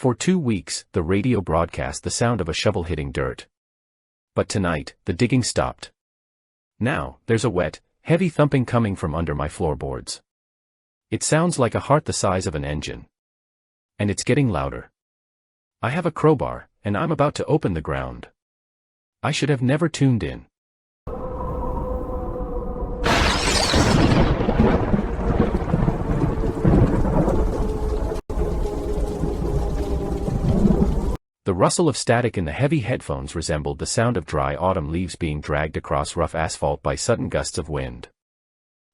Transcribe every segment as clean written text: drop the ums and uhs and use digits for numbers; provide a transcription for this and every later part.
For 2 weeks, the radio broadcast the sound of a shovel hitting dirt. But tonight, the digging stopped. Now, there's a wet, heavy thumping coming from under my floorboards. It sounds like a heart the size of an engine. And it's getting louder. I have a crowbar, and I'm about to open the ground. I should have never tuned in. The rustle of static in the heavy headphones resembled the sound of dry autumn leaves being dragged across rough asphalt by sudden gusts of wind.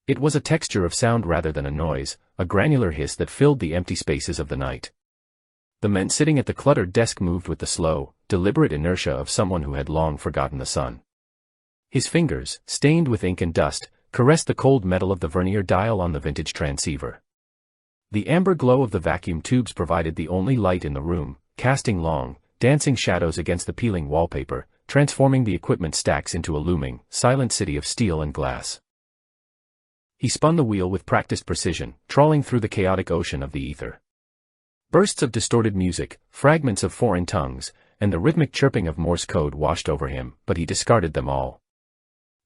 It was a texture of sound rather than a noise, a granular hiss that filled the empty spaces of the night. The men sitting at the cluttered desk moved with the slow, deliberate inertia of someone who had long forgotten the sun. His fingers, stained with ink and dust, caressed the cold metal of the vernier dial on the vintage transceiver. The amber glow of the vacuum tubes provided the only light in the room, casting long, dancing shadows against the peeling wallpaper, transforming the equipment stacks into a looming, silent city of steel and glass. He spun the wheel with practiced precision, trawling through the chaotic ocean of the ether. Bursts of distorted music, fragments of foreign tongues, and the rhythmic chirping of Morse code washed over him, but he discarded them all.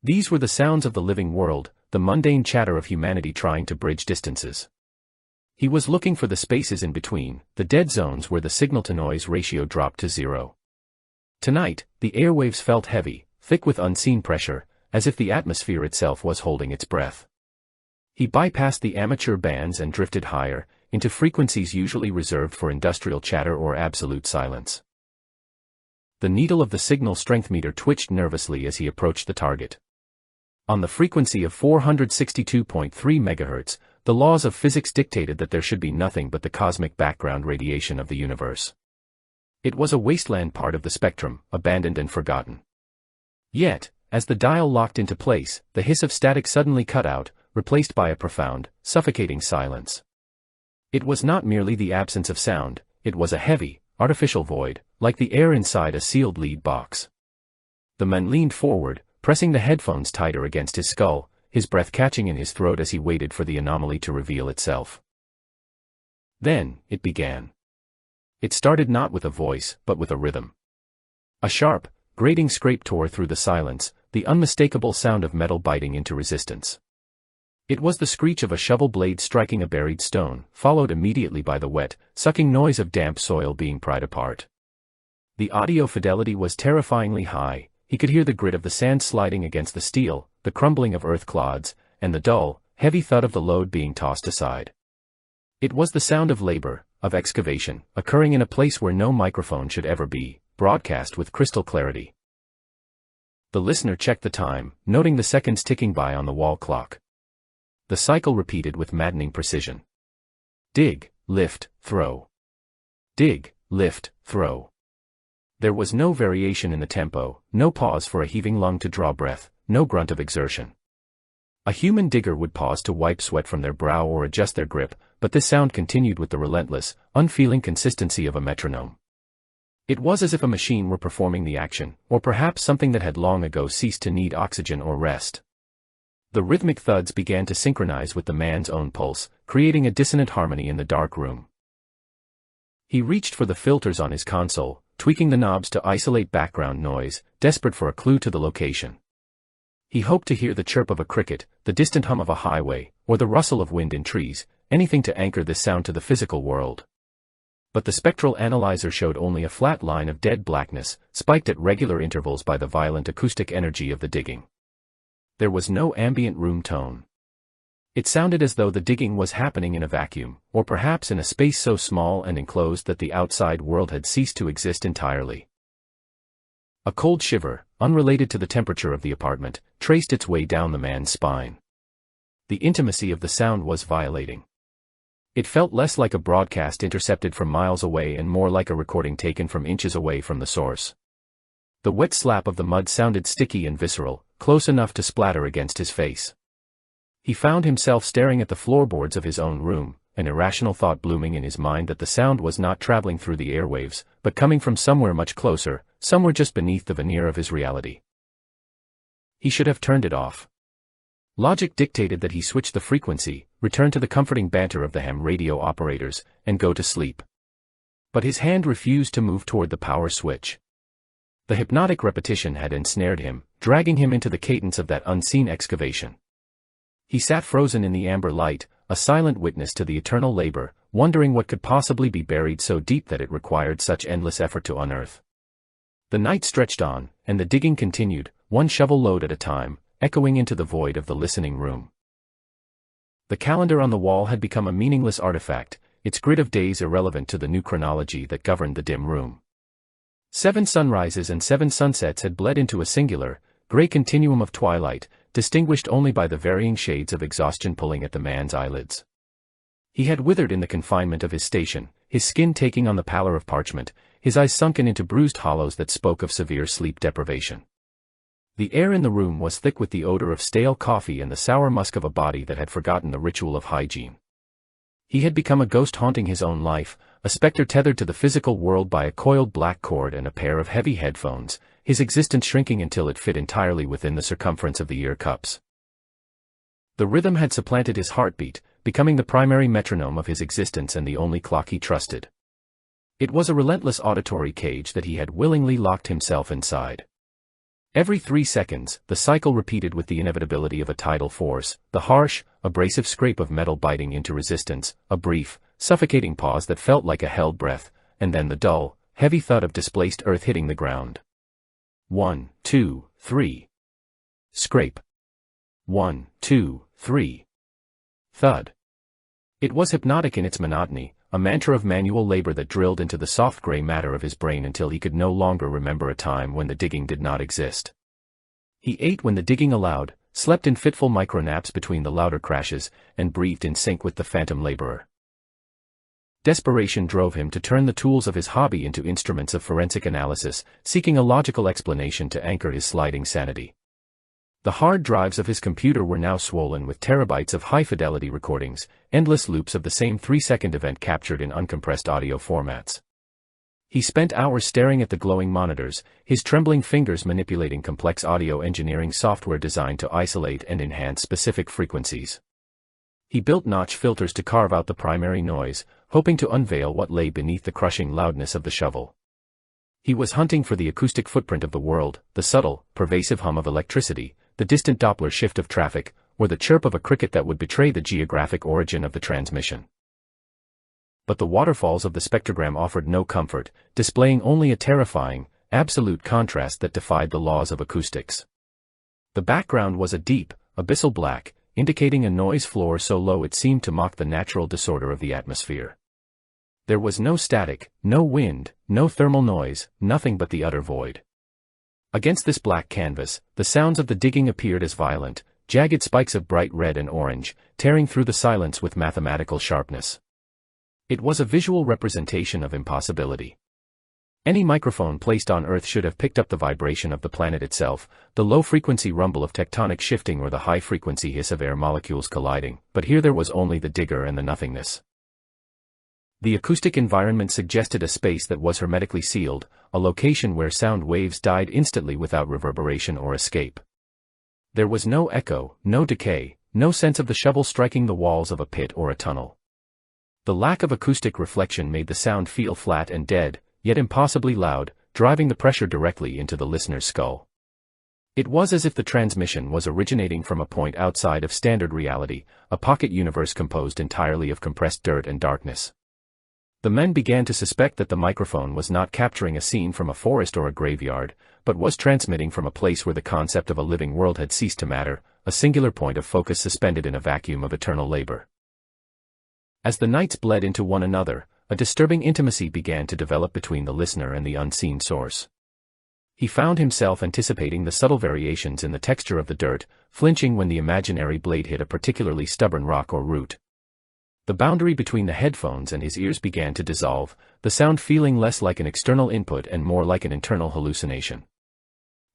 These were the sounds of the living world, the mundane chatter of humanity trying to bridge distances. He was looking for the spaces in between, the dead zones where the signal-to-noise ratio dropped to 0. Tonight, the airwaves felt heavy, thick with unseen pressure, as if the atmosphere itself was holding its breath. He bypassed the amateur bands and drifted higher, into frequencies usually reserved for industrial chatter or absolute silence. The needle of the signal strength meter twitched nervously as he approached the target. On the frequency of 462.3 MHz, the laws of physics dictated that there should be nothing but the cosmic background radiation of the universe. It was a wasteland part of the spectrum, abandoned and forgotten. Yet, as the dial locked into place, the hiss of static suddenly cut out, replaced by a profound, suffocating silence. It was not merely the absence of sound, it was a heavy, artificial void, like the air inside a sealed lead box. The man leaned forward, pressing the headphones tighter against his skull, his breath catching in his throat as he waited for the anomaly to reveal itself. Then, it began. It started not with a voice, but with a rhythm. A sharp, grating scrape tore through the silence, the unmistakable sound of metal biting into resistance. It was the screech of a shovel blade striking a buried stone, followed immediately by the wet, sucking noise of damp soil being pried apart. The audio fidelity was terrifyingly high. He could hear the grit of the sand sliding against the steel, the crumbling of earth clods, and the dull, heavy thud of the load being tossed aside. It was the sound of labor, of excavation, occurring in a place where no microphone should ever be, broadcast with crystal clarity. The listener checked the time, noting the seconds ticking by on the wall clock. The cycle repeated with maddening precision. Dig, lift, throw. Dig, lift, throw. There was no variation in the tempo, no pause for a heaving lung to draw breath, no grunt of exertion. A human digger would pause to wipe sweat from their brow or adjust their grip, but this sound continued with the relentless, unfeeling consistency of a metronome. It was as if a machine were performing the action, or perhaps something that had long ago ceased to need oxygen or rest. The rhythmic thuds began to synchronize with the man's own pulse, creating a dissonant harmony in the dark room. He reached for the filters on his console, tweaking the knobs to isolate background noise, desperate for a clue to the location. He hoped to hear the chirp of a cricket, the distant hum of a highway, or the rustle of wind in trees, anything to anchor this sound to the physical world. But the spectral analyzer showed only a flat line of dead blackness, spiked at regular intervals by the violent acoustic energy of the digging. There was no ambient room tone. It sounded as though the digging was happening in a vacuum, or perhaps in a space so small and enclosed that the outside world had ceased to exist entirely. A cold shiver, unrelated to the temperature of the apartment, traced its way down the man's spine. The intimacy of the sound was violating. It felt less like a broadcast intercepted from miles away and more like a recording taken from inches away from the source. The wet slap of the mud sounded sticky and visceral, close enough to splatter against his face. He found himself staring at the floorboards of his own room, an irrational thought blooming in his mind that the sound was not traveling through the airwaves, but coming from somewhere much closer, somewhere just beneath the veneer of his reality. He should have turned it off. Logic dictated that he switch the frequency, return to the comforting banter of the ham radio operators, and go to sleep. But his hand refused to move toward the power switch. The hypnotic repetition had ensnared him, dragging him into the cadence of that unseen excavation. He sat frozen in the amber light, a silent witness to the eternal labor, wondering what could possibly be buried so deep that it required such endless effort to unearth. The night stretched on, and the digging continued, one shovel load at a time, echoing into the void of the listening room. The calendar on the wall had become a meaningless artifact, its grid of days irrelevant to the new chronology that governed the dim room. 7 sunrises and 7 sunsets had bled into a singular, gray continuum of twilight, distinguished only by the varying shades of exhaustion pulling at the man's eyelids. He had withered in the confinement of his station, his skin taking on the pallor of parchment, his eyes sunken into bruised hollows that spoke of severe sleep deprivation. The air in the room was thick with the odor of stale coffee and the sour musk of a body that had forgotten the ritual of hygiene. He had become a ghost haunting his own life, a specter tethered to the physical world by a coiled black cord and a pair of heavy headphones, his existence shrinking until it fit entirely within the circumference of the ear cups. The rhythm had supplanted his heartbeat, becoming the primary metronome of his existence and the only clock he trusted. It was a relentless auditory cage that he had willingly locked himself inside. Every 3 seconds, the cycle repeated with the inevitability of a tidal force, the harsh, abrasive scrape of metal biting into resistance, a brief, suffocating pause that felt like a held breath, and then the dull, heavy thud of displaced earth hitting the ground. 1, 2, 3. Scrape. 1, 2, 3. Thud. It was hypnotic in its monotony, a mantra of manual labor that drilled into the soft gray matter of his brain until he could no longer remember a time when the digging did not exist. He ate when the digging allowed, slept in fitful micronaps between the louder crashes, and breathed in sync with the phantom laborer. Desperation drove him to turn the tools of his hobby into instruments of forensic analysis, seeking a logical explanation to anchor his sliding sanity. The hard drives of his computer were now swollen with terabytes of high-fidelity recordings, endless loops of the same 3-second event captured in uncompressed audio formats. He spent hours staring at the glowing monitors, his trembling fingers manipulating complex audio engineering software designed to isolate and enhance specific frequencies. He built notch filters to carve out the primary noise, hoping to unveil what lay beneath the crushing loudness of the shovel. He was hunting for the acoustic footprint of the world, the subtle, pervasive hum of electricity, the distant Doppler shift of traffic, or the chirp of a cricket that would betray the geographic origin of the transmission. But the waterfalls of the spectrogram offered no comfort, displaying only a terrifying, absolute contrast that defied the laws of acoustics. The background was a deep, abyssal black, indicating a noise floor so low it seemed to mock the natural disorder of the atmosphere. There was no static, no wind, no thermal noise, nothing but the utter void. Against this black canvas, the sounds of the digging appeared as violent, jagged spikes of bright red and orange, tearing through the silence with mathematical sharpness. It was a visual representation of impossibility. Any microphone placed on Earth should have picked up the vibration of the planet itself, the low-frequency rumble of tectonic shifting or the high-frequency hiss of air molecules colliding, but here there was only the digger and the nothingness. The acoustic environment suggested a space that was hermetically sealed, a location where sound waves died instantly without reverberation or escape. There was no echo, no decay, no sense of the shovel striking the walls of a pit or a tunnel. The lack of acoustic reflection made the sound feel flat and dead, yet impossibly loud, driving the pressure directly into the listener's skull. It was as if the transmission was originating from a point outside of standard reality, a pocket universe composed entirely of compressed dirt and darkness. The men began to suspect that the microphone was not capturing a scene from a forest or a graveyard, but was transmitting from a place where the concept of a living world had ceased to matter, a singular point of focus suspended in a vacuum of eternal labor. As the nights bled into one another, a disturbing intimacy began to develop between the listener and the unseen source. He found himself anticipating the subtle variations in the texture of the dirt, flinching when the imaginary blade hit a particularly stubborn rock or root. The boundary between the headphones and his ears began to dissolve, the sound feeling less like an external input and more like an internal hallucination.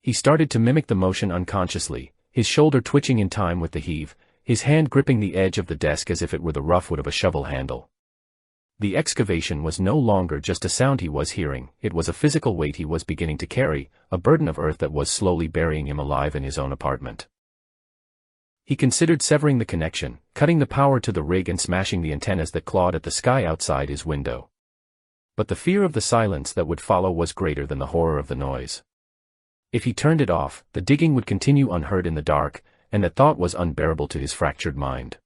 He started to mimic the motion unconsciously, his shoulder twitching in time with the heave, his hand gripping the edge of the desk as if it were the rough wood of a shovel handle. The excavation was no longer just a sound he was hearing, it was a physical weight he was beginning to carry, a burden of earth that was slowly burying him alive in his own apartment. He considered severing the connection, cutting the power to the rig and smashing the antennas that clawed at the sky outside his window. But the fear of the silence that would follow was greater than the horror of the noise. If he turned it off, the digging would continue unheard in the dark, and that thought was unbearable to his fractured mind.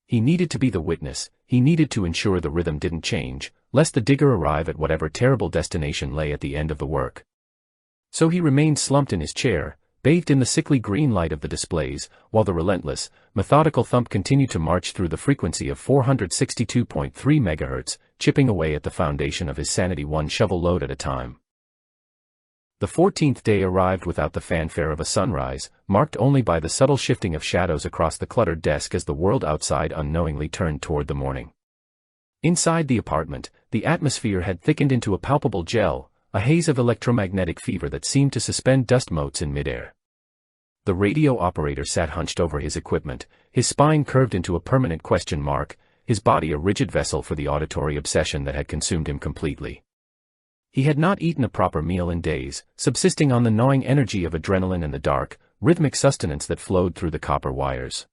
He needed to be the witness, he needed to ensure the rhythm didn't change, lest the digger arrive at whatever terrible destination lay at the end of the work. So he remained slumped in his chair, bathed in the sickly green light of the displays, while the relentless, methodical thump continued to march through the frequency of 462.3 MHz, chipping away at the foundation of his sanity one shovel load at a time. The 14th day arrived without the fanfare of a sunrise, marked only by the subtle shifting of shadows across the cluttered desk as the world outside unknowingly turned toward the morning. Inside the apartment, the atmosphere had thickened into a palpable gel, a haze of electromagnetic fever that seemed to suspend dust motes in midair. The radio operator sat hunched over his equipment, his spine curved into a permanent question mark, his body a rigid vessel for the auditory obsession that had consumed him completely. He had not eaten a proper meal in days, subsisting on the gnawing energy of adrenaline and the dark, rhythmic sustenance that flowed through the copper wires.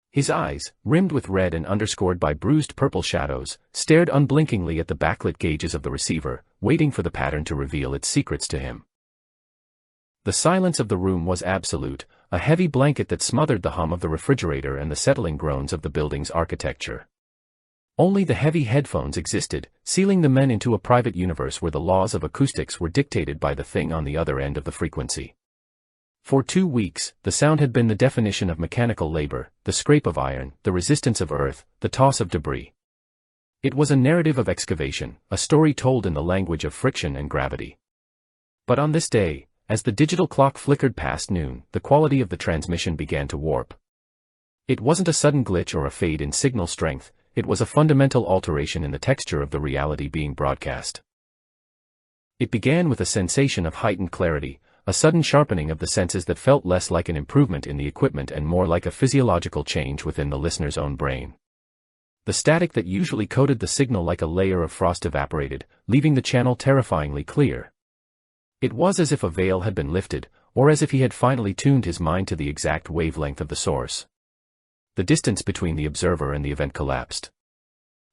His eyes, rimmed with red and underscored by bruised purple shadows, stared unblinkingly at the backlit gauges of the receiver, waiting for the pattern to reveal its secrets to him. The silence of the room was absolute, a heavy blanket that smothered the hum of the refrigerator and the settling groans of the building's architecture. Only the heavy headphones existed, sealing the men into a private universe where the laws of acoustics were dictated by the thing on the other end of the frequency. For 2 weeks, the sound had been the definition of mechanical labor, the scrape of iron, the resistance of earth, the toss of debris. It was a narrative of excavation, a story told in the language of friction and gravity. But on this day, as the digital clock flickered past noon, the quality of the transmission began to warp. It wasn't a sudden glitch or a fade in signal strength, it was a fundamental alteration in the texture of the reality being broadcast. It began with a sensation of heightened clarity, a sudden sharpening of the senses that felt less like an improvement in the equipment and more like a physiological change within the listener's own brain. The static that usually coated the signal like a layer of frost evaporated, leaving the channel terrifyingly clear. It was as if a veil had been lifted, or as if he had finally tuned his mind to the exact wavelength of the source. The distance between the observer and the event collapsed.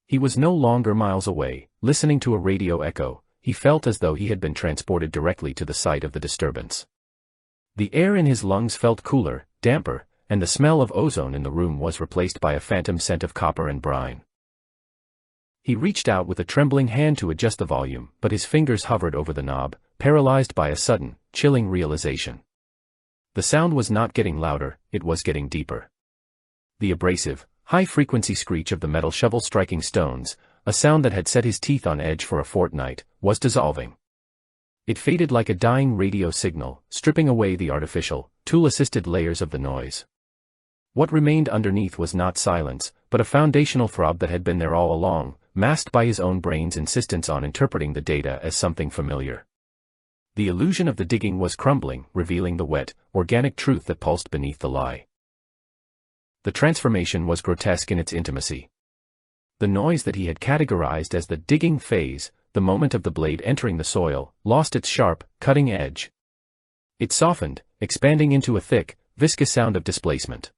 He was no longer miles away, listening to a radio echo. He felt as though he had been transported directly to the site of the disturbance. The air in his lungs felt cooler, damper, and the smell of ozone in the room was replaced by a phantom scent of copper and brine. He reached out with a trembling hand to adjust the volume, but his fingers hovered over the knob, paralyzed by a sudden, chilling realization. The sound was not getting louder, it was getting deeper. The abrasive, high-frequency screech of the metal shovel striking stones, a sound that had set his teeth on edge for a fortnight, was dissolving. It faded like a dying radio signal, stripping away the artificial, tool-assisted layers of the noise. What remained underneath was not silence, but a foundational throb that had been there all along, masked by his own brain's insistence on interpreting the data as something familiar. The illusion of the digging was crumbling, revealing the wet, organic truth that pulsed beneath the lie. The transformation was grotesque in its intimacy. The noise that he had categorized as the digging phase, the moment of the blade entering the soil, lost its sharp, cutting edge. It softened, expanding into a thick, viscous sound of displacement.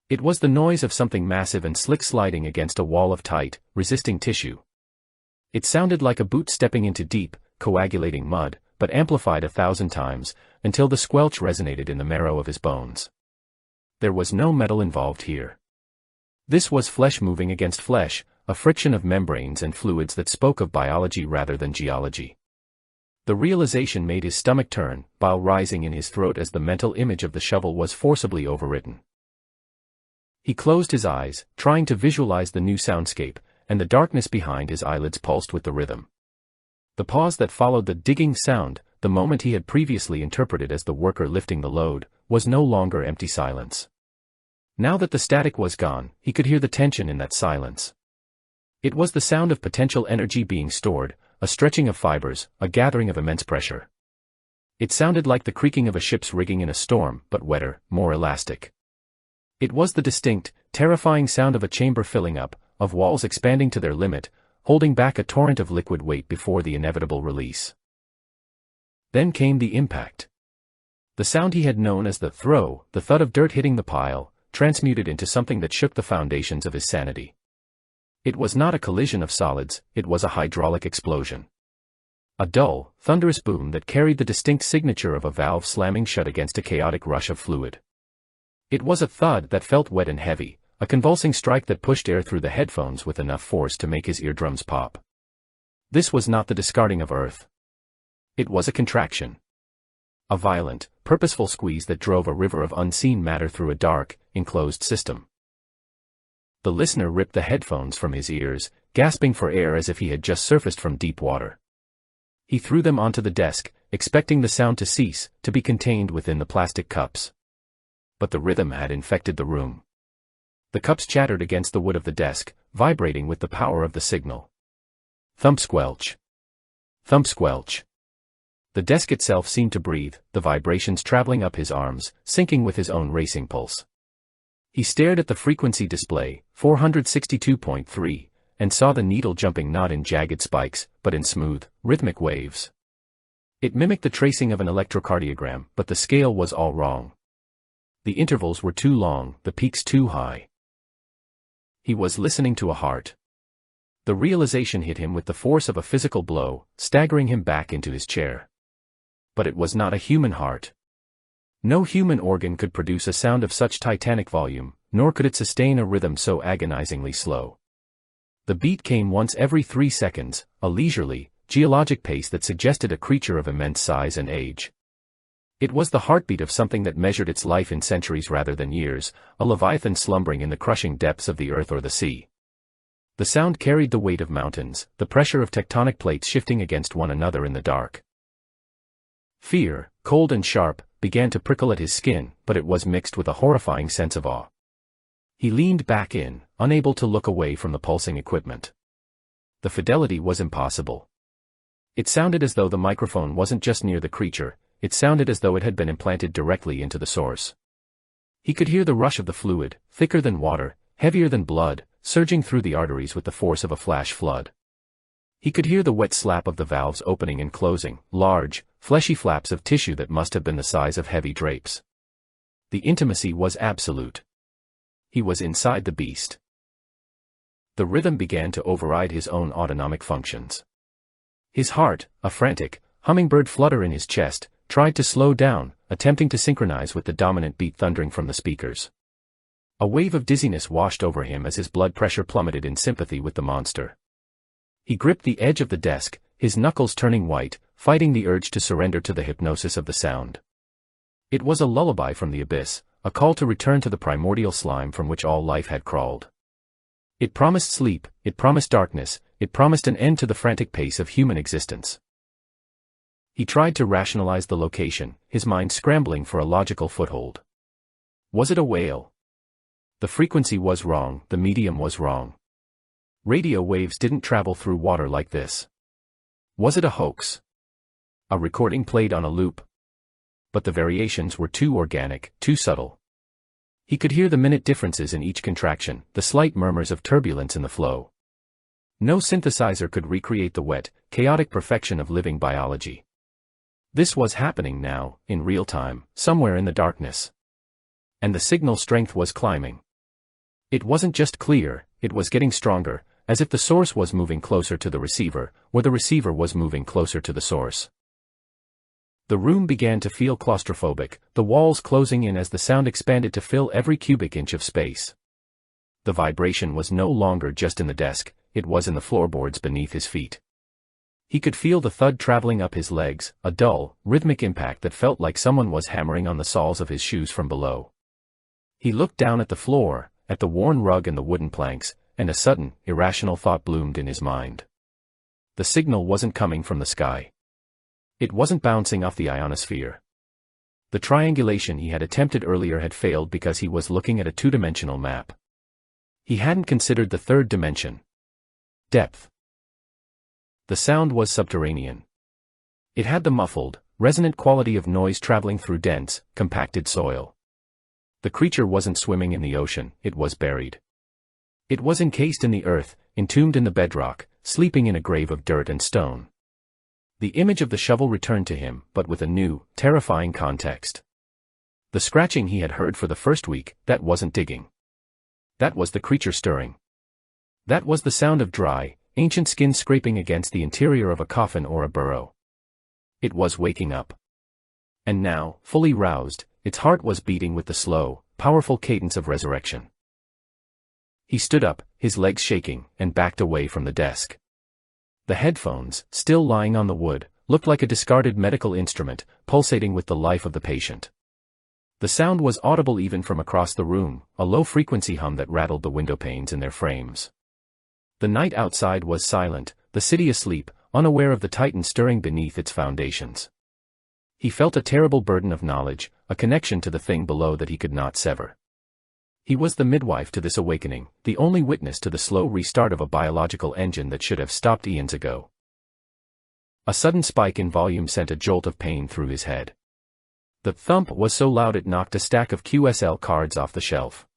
It was the noise of something massive and slick sliding against a wall of tight, resisting tissue. It sounded like a boot stepping into deep, coagulating mud, but amplified 1,000 times, until the squelch resonated in the marrow of his bones. There was no metal involved here. This was flesh moving against flesh, a friction of membranes and fluids that spoke of biology rather than geology. The realization made his stomach turn, bile rising in his throat as the mental image of the shovel was forcibly overwritten. He closed his eyes, trying to visualize the new soundscape, and the darkness behind his eyelids pulsed with the rhythm. The pause that followed the digging sound, the moment he had previously interpreted as the worker lifting the load, was no longer empty silence. Now that the static was gone, he could hear the tension in that silence. It was the sound of potential energy being stored, a stretching of fibers, a gathering of immense pressure. It sounded like the creaking of a ship's rigging in a storm, but wetter, more elastic. It was the distinct, terrifying sound of a chamber filling up, of walls expanding to their limit, holding back a torrent of liquid weight before the inevitable release. Then came the impact. The sound he had known as the throw, the thud of dirt hitting the pile, transmuted into something that shook the foundations of his sanity. It was not a collision of solids, it was a hydraulic explosion. A dull, thunderous boom that carried the distinct signature of a valve slamming shut against a chaotic rush of fluid. It was a thud that felt wet and heavy, a convulsing strike that pushed air through the headphones with enough force to make his eardrums pop. This was not the discarding of earth. It was a contraction. A violent, purposeful squeeze that drove a river of unseen matter through a dark, enclosed system. The listener ripped the headphones from his ears, gasping for air as if he had just surfaced from deep water. He threw them onto the desk, expecting the sound to cease, to be contained within the plastic cups. But the rhythm had infected the room. The cups chattered against the wood of the desk, vibrating with the power of the signal. Thump squelch. Thump squelch. The desk itself seemed to breathe, the vibrations traveling up his arms, syncing with his own racing pulse. He stared at the frequency display, 462.3, and saw the needle jumping not in jagged spikes, but in smooth, rhythmic waves. It mimicked the tracing of an electrocardiogram, but the scale was all wrong. The intervals were too long, the peaks too high. He was listening to a heart. The realization hit him with the force of a physical blow, staggering him back into his chair. But it was not a human heart. No human organ could produce a sound of such titanic volume, nor could it sustain a rhythm so agonizingly slow. The beat came once every 3 seconds, a leisurely, geologic pace that suggested a creature of immense size and age. It was the heartbeat of something that measured its life in centuries rather than years, a leviathan slumbering in the crushing depths of the earth or the sea. The sound carried the weight of mountains, the pressure of tectonic plates shifting against one another in the dark. Fear, cold and sharp, began to prickle at his skin, but it was mixed with a horrifying sense of awe. He leaned back in, unable to look away from the pulsing equipment. The fidelity was impossible. It sounded as though the microphone wasn't just near the creature, it sounded as though it had been implanted directly into the source. He could hear the rush of the fluid, thicker than water, heavier than blood, surging through the arteries with the force of a flash flood. He could hear the wet slap of the valves opening and closing, large, fleshy flaps of tissue that must have been the size of heavy drapes. The intimacy was absolute. He was inside the beast. The rhythm began to override his own autonomic functions. His heart, a frantic, hummingbird flutter in his chest, tried to slow down, attempting to synchronize with the dominant beat thundering from the speakers. A wave of dizziness washed over him as his blood pressure plummeted in sympathy with the monster. He gripped the edge of the desk, his knuckles turning white, fighting the urge to surrender to the hypnosis of the sound. It was a lullaby from the abyss, a call to return to the primordial slime from which all life had crawled. It promised sleep, it promised darkness, it promised an end to the frantic pace of human existence. He tried to rationalize the location, his mind scrambling for a logical foothold. Was it a whale? The frequency was wrong, the medium was wrong. Radio waves didn't travel through water like this. Was it a hoax? A recording played on a loop? But the variations were too organic, too subtle. He could hear the minute differences in each contraction, the slight murmurs of turbulence in the flow. No synthesizer could recreate the wet, chaotic perfection of living biology. This was happening now, in real time, somewhere in the darkness. And the signal strength was climbing. It wasn't just clear, it was getting stronger, as if the source was moving closer to the receiver, or the receiver was moving closer to the source. The room began to feel claustrophobic, the walls closing in as the sound expanded to fill every cubic inch of space. The vibration was no longer just in the desk, it was in the floorboards beneath his feet. He could feel the thud traveling up his legs, a dull, rhythmic impact that felt like someone was hammering on the soles of his shoes from below. He looked down at the floor, at the worn rug and the wooden planks, and a sudden, irrational thought bloomed in his mind. The signal wasn't coming from the sky. It wasn't bouncing off the ionosphere. The triangulation he had attempted earlier had failed because he was looking at a two-dimensional map. He hadn't considered the third dimension. Depth. The sound was subterranean. It had the muffled, resonant quality of noise traveling through dense, compacted soil. The creature wasn't swimming in the ocean, it was buried. It was encased in the earth, entombed in the bedrock, sleeping in a grave of dirt and stone. The image of the shovel returned to him, but with a new, terrifying context. The scratching he had heard for the first week, that wasn't digging. That was the creature stirring. That was the sound of dry, ancient skin scraping against the interior of a coffin or a burrow. It was waking up. And now, fully roused, its heart was beating with the slow, powerful cadence of resurrection. He stood up, his legs shaking, and backed away from the desk. The headphones, still lying on the wood, looked like a discarded medical instrument, pulsating with the life of the patient. The sound was audible even from across the room, a low-frequency hum that rattled the window panes in their frames. The night outside was silent, the city asleep, unaware of the titan stirring beneath its foundations. He felt a terrible burden of knowledge, a connection to the thing below that he could not sever. He was the midwife to this awakening, the only witness to the slow restart of a biological engine that should have stopped eons ago. A sudden spike in volume sent a jolt of pain through his head. The thump was so loud it knocked a stack of QSL cards off the shelf.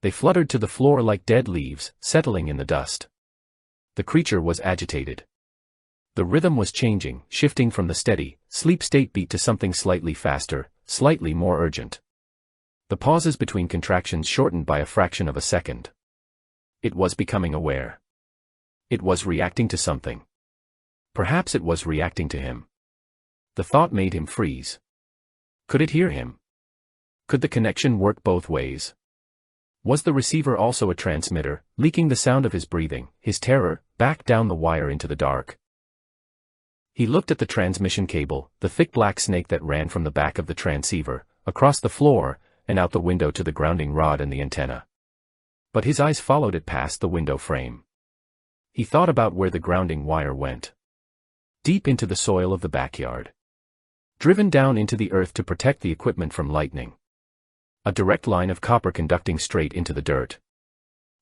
They fluttered to the floor like dead leaves, settling in the dust. The creature was agitated. The rhythm was changing, shifting from the steady, sleep state beat to something slightly faster, slightly more urgent. The pauses between contractions shortened by a fraction of a second. It was becoming aware. It was reacting to something. Perhaps it was reacting to him. The thought made him freeze. Could it hear him? Could the connection work both ways? Was the receiver also a transmitter, leaking the sound of his breathing, his terror, back down the wire into the dark? He looked at the transmission cable, the thick black snake that ran from the back of the transceiver, across the floor, and out the window to the grounding rod and the antenna. But his eyes followed it past the window frame. He thought about where the grounding wire went. Deep into the soil of the backyard. Driven down into the earth to protect the equipment from lightning. A direct line of copper conducting straight into the dirt.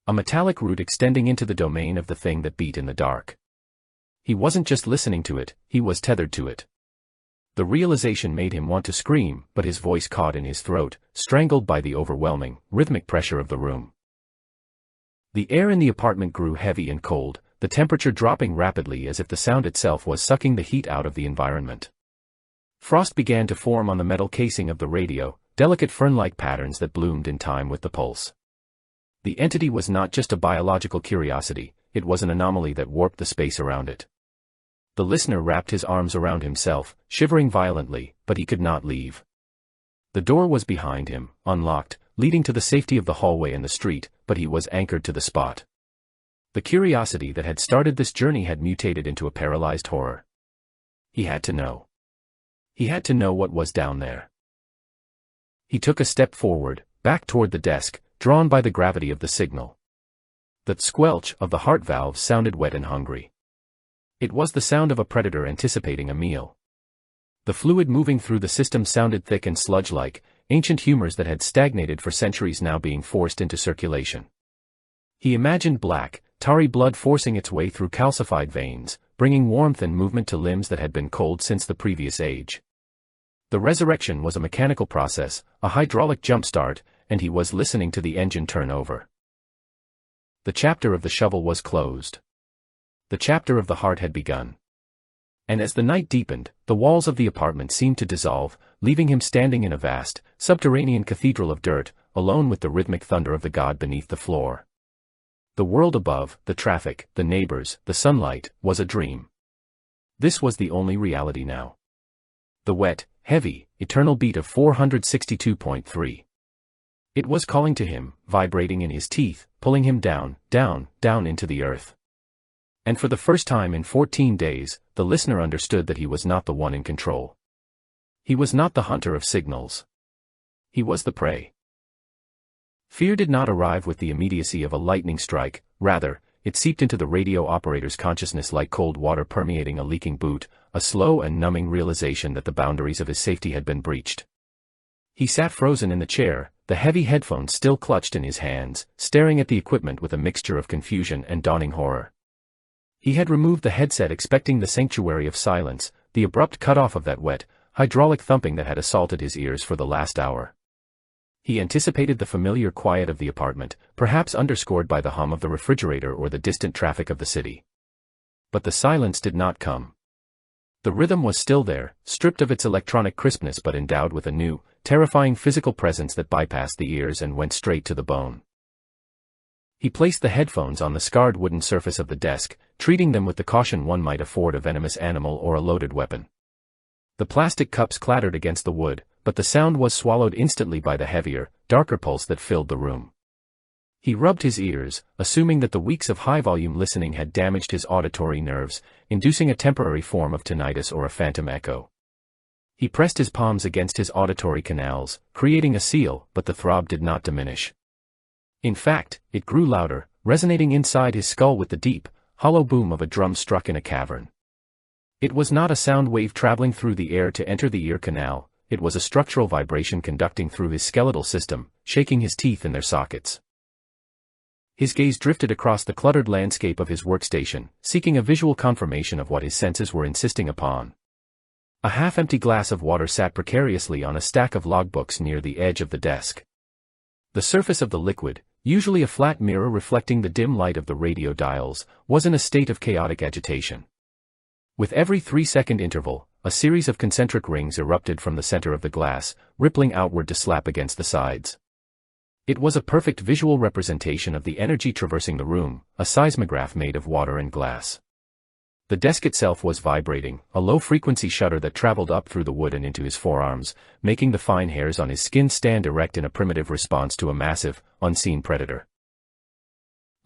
A metallic root extending into the domain of the thing that beat in the dark. He wasn't just listening to it, he was tethered to it. The realization made him want to scream, but his voice caught in his throat, strangled by the overwhelming, rhythmic pressure of the room. The air in the apartment grew heavy and cold, the temperature dropping rapidly as if the sound itself was sucking the heat out of the environment. Frost began to form on the metal casing of the radio, delicate fern-like patterns that bloomed in time with the pulse. The entity was not just a biological curiosity, it was an anomaly that warped the space around it. The listener wrapped his arms around himself, shivering violently, but he could not leave. The door was behind him, unlocked, leading to the safety of the hallway and the street, but he was anchored to the spot. The curiosity that had started this journey had mutated into a paralyzed horror. He had to know. He had to know what was down there. He took a step forward, back toward the desk, drawn by the gravity of the signal. The squelch of the heart valves sounded wet and hungry. It was the sound of a predator anticipating a meal. The fluid moving through the system sounded thick and sludge-like, ancient humors that had stagnated for centuries now being forced into circulation. He imagined black, tarry blood forcing its way through calcified veins, bringing warmth and movement to limbs that had been cold since the previous age. The resurrection was a mechanical process, a hydraulic jump-start, and he was listening to the engine turn over. The chapter of the shovel was closed. The chapter of the heart had begun. And as the night deepened, the walls of the apartment seemed to dissolve, leaving him standing in a vast, subterranean cathedral of dirt, alone with the rhythmic thunder of the god beneath the floor. The world above, the traffic, the neighbors, the sunlight, was a dream. This was the only reality now. The wet, heavy, eternal beat of 462.3. It was calling to him, vibrating in his teeth, pulling him down, down, down into the earth. And for the first time in 14 days, the listener understood that he was not the one in control. He was not the hunter of signals. He was the prey. Fear did not arrive with the immediacy of a lightning strike, rather, it seeped into the radio operator's consciousness like cold water permeating a leaking boot, a slow and numbing realization that the boundaries of his safety had been breached. He sat frozen in the chair, the heavy headphones still clutched in his hands, staring at the equipment with a mixture of confusion and dawning horror. He had removed the headset expecting the sanctuary of silence, the abrupt cutoff of that wet, hydraulic thumping that had assaulted his ears for the last hour. He anticipated the familiar quiet of the apartment, perhaps underscored by the hum of the refrigerator or the distant traffic of the city. But the silence did not come. The rhythm was still there, stripped of its electronic crispness but endowed with a new, terrifying physical presence that bypassed the ears and went straight to the bone. He placed the headphones on the scarred wooden surface of the desk, treating them with the caution one might afford a venomous animal or a loaded weapon. The plastic cups clattered against the wood, but the sound was swallowed instantly by the heavier, darker pulse that filled the room. He rubbed his ears, assuming that the weeks of high-volume listening had damaged his auditory nerves, inducing a temporary form of tinnitus or a phantom echo. He pressed his palms against his auditory canals, creating a seal, but the throb did not diminish. In fact, it grew louder, resonating inside his skull with the deep, hollow boom of a drum struck in a cavern. It was not a sound wave traveling through the air to enter the ear canal, it was a structural vibration conducting through his skeletal system, shaking his teeth in their sockets. His gaze drifted across the cluttered landscape of his workstation, seeking a visual confirmation of what his senses were insisting upon. A half-empty glass of water sat precariously on a stack of logbooks near the edge of the desk. The surface of the liquid, usually a flat mirror reflecting the dim light of the radio dials, was in a state of chaotic agitation. With every 3-second interval, a series of concentric rings erupted from the center of the glass, rippling outward to slap against the sides. It was a perfect visual representation of the energy traversing the room, a seismograph made of water and glass. The desk itself was vibrating, a low-frequency shudder that traveled up through the wood and into his forearms, making the fine hairs on his skin stand erect in a primitive response to a massive, unseen predator.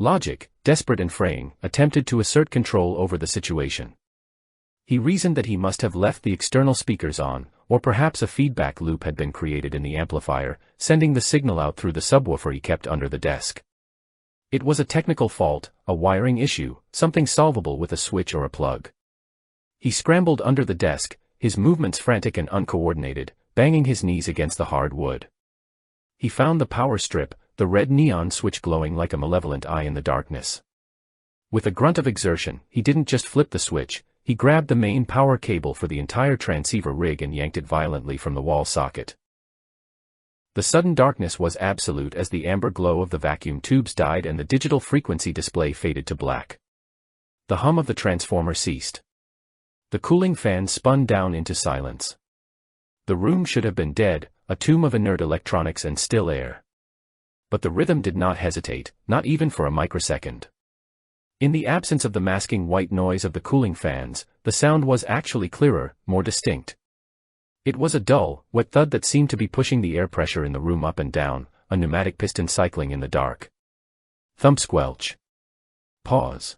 Logic, desperate and fraying, attempted to assert control over the situation. He reasoned that he must have left the external speakers on, or perhaps a feedback loop had been created in the amplifier, sending the signal out through the subwoofer he kept under the desk. It was a technical fault, a wiring issue, something solvable with a switch or a plug. He scrambled under the desk, his movements frantic and uncoordinated, banging his knees against the hard wood. He found the power strip, the red neon switch glowing like a malevolent eye in the darkness. With a grunt of exertion, he didn't just flip the switch, he grabbed the main power cable for the entire transceiver rig and yanked it violently from the wall socket. The sudden darkness was absolute as the amber glow of the vacuum tubes died and the digital frequency display faded to black. The hum of the transformer ceased. The cooling fan spun down into silence. The room should have been dead, a tomb of inert electronics and still air. But the rhythm did not hesitate, not even for a microsecond. In the absence of the masking white noise of the cooling fans, the sound was actually clearer, more distinct. It was a dull, wet thud that seemed to be pushing the air pressure in the room up and down, a pneumatic piston cycling in the dark. Thump squelch. Pause.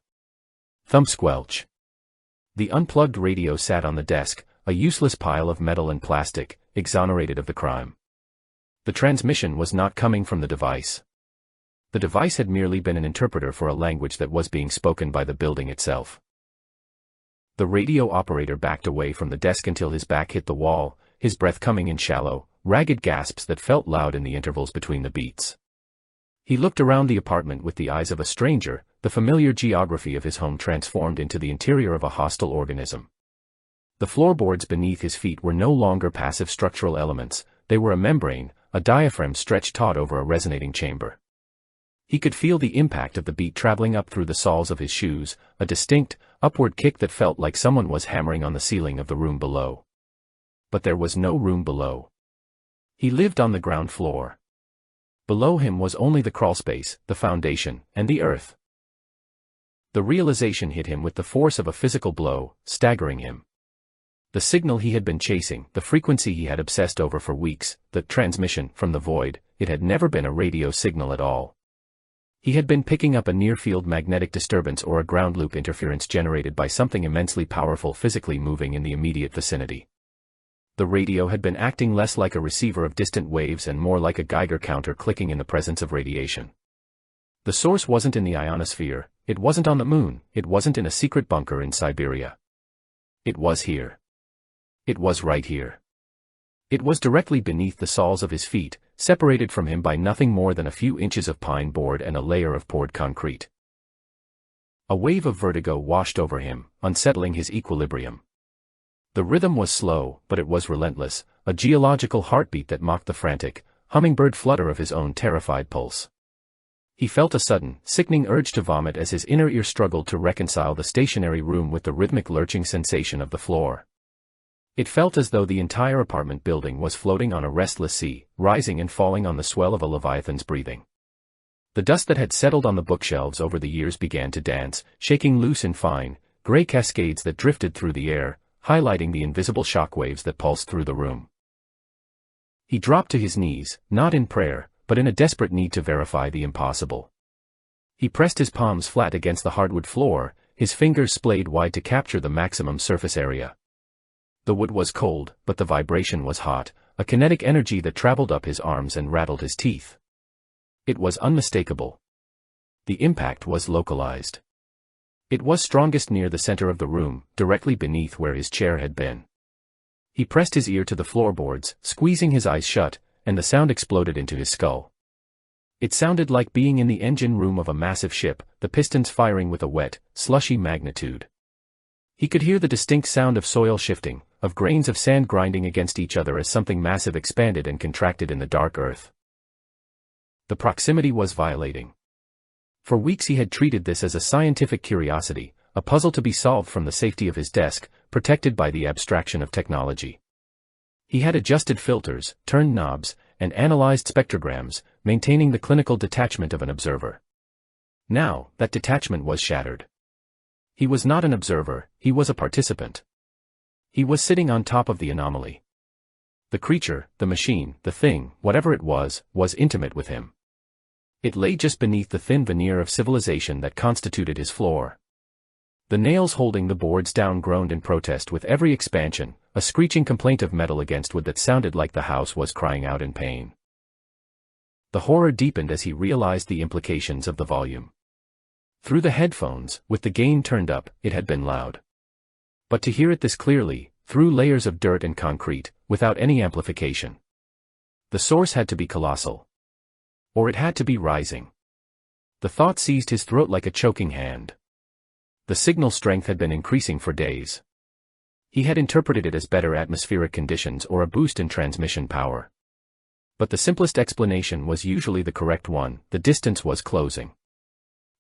Thump squelch. The unplugged radio sat on the desk, a useless pile of metal and plastic, exonerated of the crime. The transmission was not coming from the device. The device had merely been an interpreter for a language that was being spoken by the building itself. The radio operator backed away from the desk until his back hit the wall, his breath coming in shallow, ragged gasps that felt loud in the intervals between the beats. He looked around the apartment with the eyes of a stranger, the familiar geography of his home transformed into the interior of a hostile organism. The floorboards beneath his feet were no longer passive structural elements, they were a membrane, a diaphragm stretched taut over a resonating chamber. He could feel the impact of the beat traveling up through the soles of his shoes, a distinct, upward kick that felt like someone was hammering on the ceiling of the room below. But there was no room below. He lived on the ground floor. Below him was only the crawlspace, the foundation, and the earth. The realization hit him with the force of a physical blow, staggering him. The signal he had been chasing, the frequency he had obsessed over for weeks, the transmission from the void, it had never been a radio signal at all. He had been picking up a near-field magnetic disturbance or a ground loop interference generated by something immensely powerful physically moving in the immediate vicinity. The radio had been acting less like a receiver of distant waves and more like a Geiger counter clicking in the presence of radiation. The source wasn't in the ionosphere, it wasn't on the moon, it wasn't in a secret bunker in Siberia. It was here. It was right here. It was directly beneath the soles of his feet, separated from him by nothing more than a few inches of pine board and a layer of poured concrete. A wave of vertigo washed over him, unsettling his equilibrium. The rhythm was slow, but it was relentless, a geological heartbeat that mocked the frantic, hummingbird flutter of his own terrified pulse. He felt a sudden, sickening urge to vomit as his inner ear struggled to reconcile the stationary room with the rhythmic lurching sensation of the floor. It felt as though the entire apartment building was floating on a restless sea, rising and falling on the swell of a leviathan's breathing. The dust that had settled on the bookshelves over the years began to dance, shaking loose in fine, gray cascades that drifted through the air, highlighting the invisible shockwaves that pulsed through the room. He dropped to his knees, not in prayer, but in a desperate need to verify the impossible. He pressed his palms flat against the hardwood floor, his fingers splayed wide to capture the maximum surface area. The wood was cold, but the vibration was hot, a kinetic energy that traveled up his arms and rattled his teeth. It was unmistakable. The impact was localized. It was strongest near the center of the room, directly beneath where his chair had been. He pressed his ear to the floorboards, squeezing his eyes shut, and the sound exploded into his skull. It sounded like being in the engine room of a massive ship, the pistons firing with a wet, slushy magnitude. He could hear the distinct sound of soil shifting, of grains of sand grinding against each other as something massive expanded and contracted in the dark earth. The proximity was violating. For weeks he had treated this as a scientific curiosity, a puzzle to be solved from the safety of his desk, protected by the abstraction of technology. He had adjusted filters, turned knobs, and analyzed spectrograms, maintaining the clinical detachment of an observer. Now, that detachment was shattered. He was not an observer, he was a participant. He was sitting on top of the anomaly. The creature, the machine, the thing, whatever it was intimate with him. It lay just beneath the thin veneer of civilization that constituted his floor. The nails holding the boards down groaned in protest with every expansion, a screeching complaint of metal against wood that sounded like the house was crying out in pain. The horror deepened as he realized the implications of the volume. Through the headphones, with the gain turned up, it had been loud. But to hear it this clearly, through layers of dirt and concrete, without any amplification. The source had to be colossal. Or it had to be rising. The thought seized his throat like a choking hand. The signal strength had been increasing for days. He had interpreted it as better atmospheric conditions or a boost in transmission power. But the simplest explanation was usually the correct one: the distance was closing.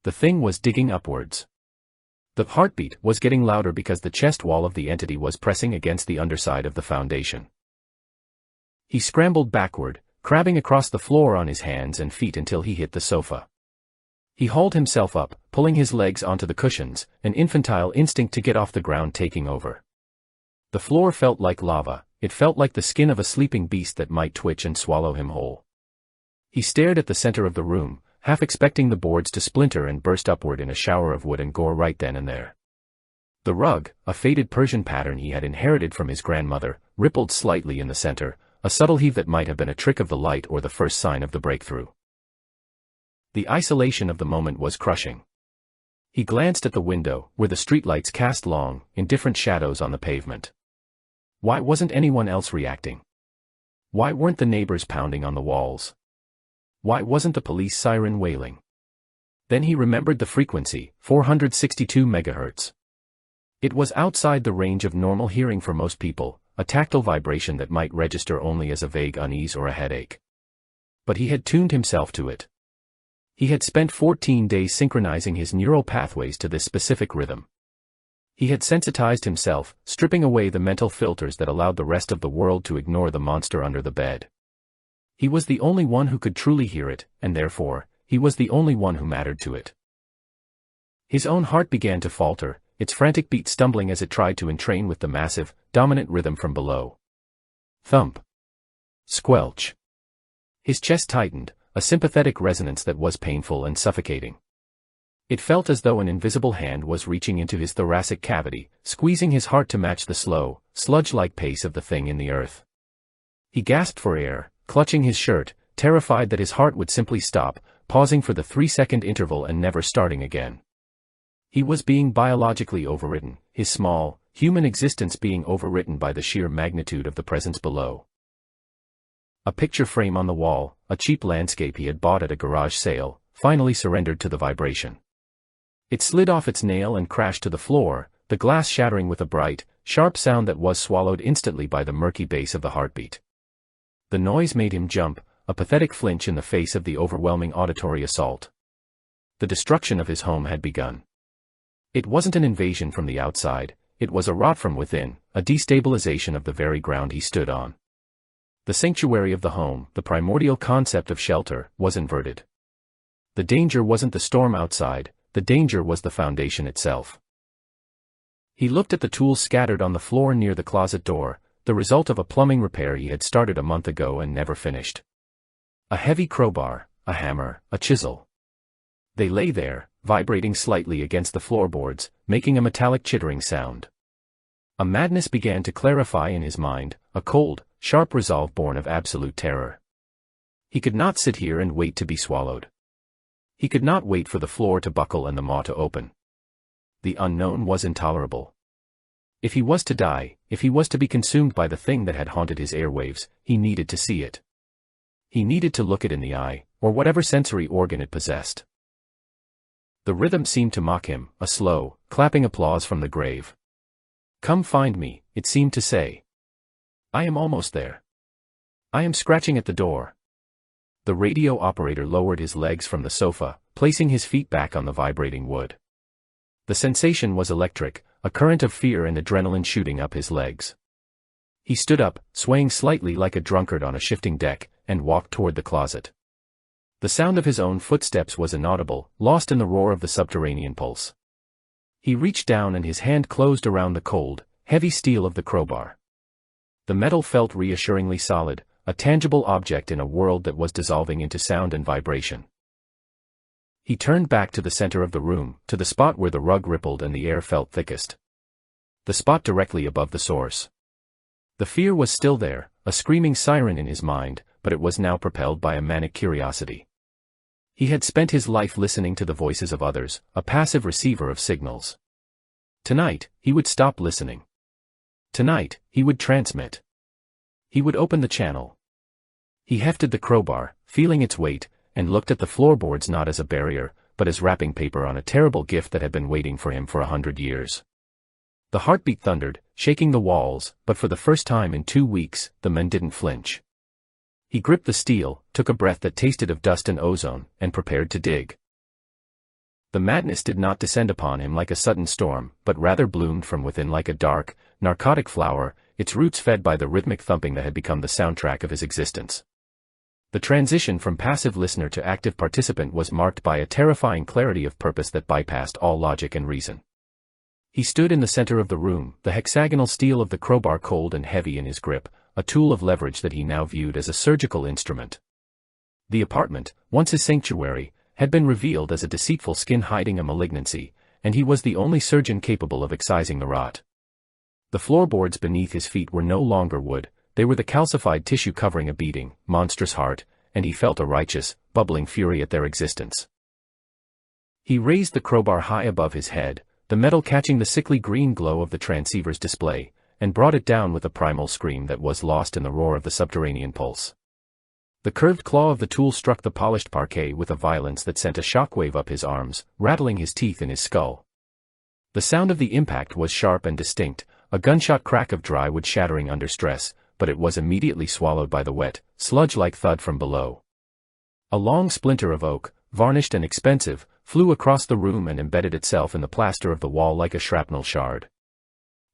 The thing was digging upwards. The heartbeat was getting louder because the chest wall of the entity was pressing against the underside of the foundation. He scrambled backward, crabbing across the floor on his hands and feet until he hit the sofa. He hauled himself up, pulling his legs onto the cushions, an infantile instinct to get off the ground taking over. The floor felt like lava, it felt like the skin of a sleeping beast that might twitch and swallow him whole. He stared at the center of the room, half expecting the boards to splinter and burst upward in a shower of wood and gore right then and there. The rug, a faded Persian pattern he had inherited from his grandmother, rippled slightly in the center, a subtle heave that might have been a trick of the light or the first sign of the breakthrough. The isolation of the moment was crushing. He glanced at the window, where the streetlights cast long, indifferent shadows on the pavement. Why wasn't anyone else reacting? Why weren't the neighbors pounding on the walls? Why wasn't the police siren wailing? Then he remembered the frequency, 462 MHz. It was outside the range of normal hearing for most people, a tactile vibration that might register only as a vague unease or a headache. But he had tuned himself to it. He had spent 14 days synchronizing his neural pathways to this specific rhythm. He had sensitized himself, stripping away the mental filters that allowed the rest of the world to ignore the monster under the bed. He was the only one who could truly hear it, and therefore, he was the only one who mattered to it. His own heart began to falter, its frantic beat stumbling as it tried to entrain with the massive, dominant rhythm from below. Thump. Squelch. His chest tightened, a sympathetic resonance that was painful and suffocating. It felt as though an invisible hand was reaching into his thoracic cavity, squeezing his heart to match the slow, sludge-like pace of the thing in the earth. He gasped for air, clutching his shirt, terrified that his heart would simply stop, pausing for the 3-second interval and never starting again. He was being biologically overwritten, his small, human existence being overwritten by the sheer magnitude of the presence below. A picture frame on the wall, a cheap landscape he had bought at a garage sale, finally surrendered to the vibration. It slid off its nail and crashed to the floor, the glass shattering with a bright, sharp sound that was swallowed instantly by the murky bass of the heartbeat. The noise made him jump, a pathetic flinch in the face of the overwhelming auditory assault. The destruction of his home had begun. It wasn't an invasion from the outside, it was a rot from within, a destabilization of the very ground he stood on. The sanctuary of the home, the primordial concept of shelter, was inverted. The danger wasn't the storm outside, the danger was the foundation itself. He looked at the tools scattered on the floor near the closet door, the result of a plumbing repair he had started a month ago and never finished. A heavy crowbar, a hammer, a chisel. They lay there, vibrating slightly against the floorboards, making a metallic chittering sound. A madness began to clarify in his mind, a cold, sharp resolve born of absolute terror. He could not sit here and wait to be swallowed. He could not wait for the floor to buckle and the maw to open. The unknown was intolerable. If he was to die, if he was to be consumed by the thing that had haunted his airwaves, he needed to see it. He needed to look it in the eye, or whatever sensory organ it possessed. The rhythm seemed to mock him, a slow, clapping applause from the grave. "Come find me," it seemed to say. "I am almost there. I am scratching at the door." The radio operator lowered his legs from the sofa, placing his feet back on the vibrating wood. The sensation was electric, a current of fear and adrenaline shooting up his legs. He stood up, swaying slightly like a drunkard on a shifting deck, and walked toward the closet. The sound of his own footsteps was inaudible, lost in the roar of the subterranean pulse. He reached down and his hand closed around the cold, heavy steel of the crowbar. The metal felt reassuringly solid, a tangible object in a world that was dissolving into sound and vibration. He turned back to the center of the room, to the spot where the rug rippled and the air felt thickest. The spot directly above the source. The fear was still there, a screaming siren in his mind, but it was now propelled by a manic curiosity. He had spent his life listening to the voices of others, a passive receiver of signals. Tonight, he would stop listening. Tonight, he would transmit. He would open the channel. He hefted the crowbar, feeling its weight, and looked at the floorboards not as a barrier, but as wrapping paper on a terrible gift that had been waiting for him for 100 years. The heartbeat thundered, shaking the walls, but for the first time in 2 weeks, the man didn't flinch. He gripped the steel, took a breath that tasted of dust and ozone, and prepared to dig. The madness did not descend upon him like a sudden storm, but rather bloomed from within like a dark, narcotic flower, its roots fed by the rhythmic thumping that had become the soundtrack of his existence. The transition from passive listener to active participant was marked by a terrifying clarity of purpose that bypassed all logic and reason. He stood in the center of the room, the hexagonal steel of the crowbar cold and heavy in his grip, a tool of leverage that he now viewed as a surgical instrument. The apartment, once his sanctuary, had been revealed as a deceitful skin hiding a malignancy, and he was the only surgeon capable of excising the rot. The floorboards beneath his feet were no longer wood, they were the calcified tissue covering a beating, monstrous heart, and he felt a righteous, bubbling fury at their existence. He raised the crowbar high above his head, the metal catching the sickly green glow of the transceiver's display, and brought it down with a primal scream that was lost in the roar of the subterranean pulse. The curved claw of the tool struck the polished parquet with a violence that sent a shockwave up his arms, rattling his teeth in his skull. The sound of the impact was sharp and distinct, a gunshot crack of dry wood shattering under stress, but it was immediately swallowed by the wet, sludge-like thud from below. A long splinter of oak, varnished and expensive, flew across the room and embedded itself in the plaster of the wall like a shrapnel shard.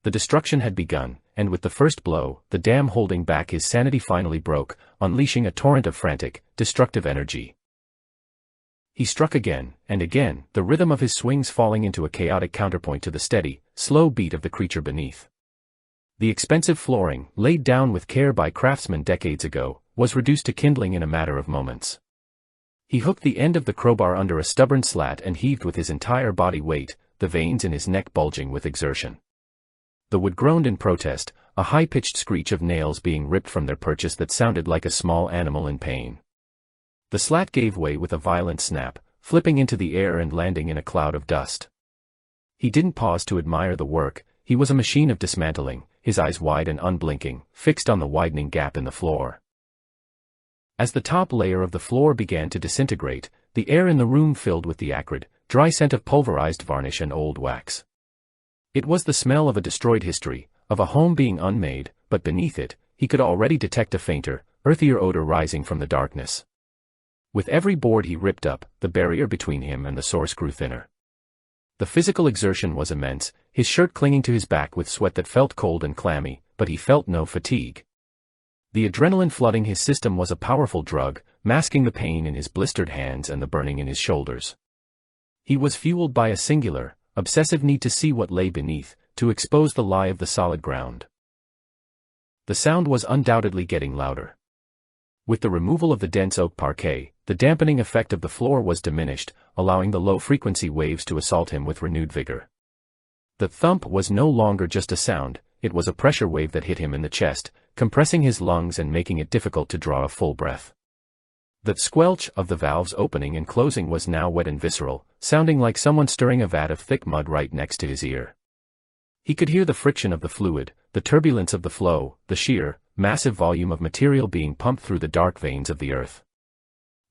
The destruction had begun, and with the first blow, the dam holding back his sanity finally broke, unleashing a torrent of frantic, destructive energy. He struck again, and again, the rhythm of his swings falling into a chaotic counterpoint to the steady, slow beat of the creature beneath. The expensive flooring, laid down with care by craftsmen decades ago, was reduced to kindling in a matter of moments. He hooked the end of the crowbar under a stubborn slat and heaved with his entire body weight, the veins in his neck bulging with exertion. The wood groaned in protest, a high-pitched screech of nails being ripped from their purchase that sounded like a small animal in pain. The slat gave way with a violent snap, flipping into the air and landing in a cloud of dust. He didn't pause to admire the work, he was a machine of dismantling, his eyes wide and unblinking, fixed on the widening gap in the floor. As the top layer of the floor began to disintegrate, the air in the room filled with the acrid, dry scent of pulverized varnish and old wax. It was the smell of a destroyed history, of a home being unmade, but beneath it, he could already detect a fainter, earthier odor rising from the darkness. With every board he ripped up, the barrier between him and the source grew thinner. The physical exertion was immense, his shirt clinging to his back with sweat that felt cold and clammy, but he felt no fatigue. The adrenaline flooding his system was a powerful drug, masking the pain in his blistered hands and the burning in his shoulders. He was fueled by a singular, obsessive need to see what lay beneath, to expose the lie of the solid ground. The sound was undoubtedly getting louder. With the removal of the dense oak parquet, the dampening effect of the floor was diminished, allowing the low-frequency waves to assault him with renewed vigor. The thump was no longer just a sound, it was a pressure wave that hit him in the chest, compressing his lungs and making it difficult to draw a full breath. The squelch of the valves opening and closing was now wet and visceral, sounding like someone stirring a vat of thick mud right next to his ear. He could hear the friction of the fluid, the turbulence of the flow, the sheer, massive volume of material being pumped through the dark veins of the earth.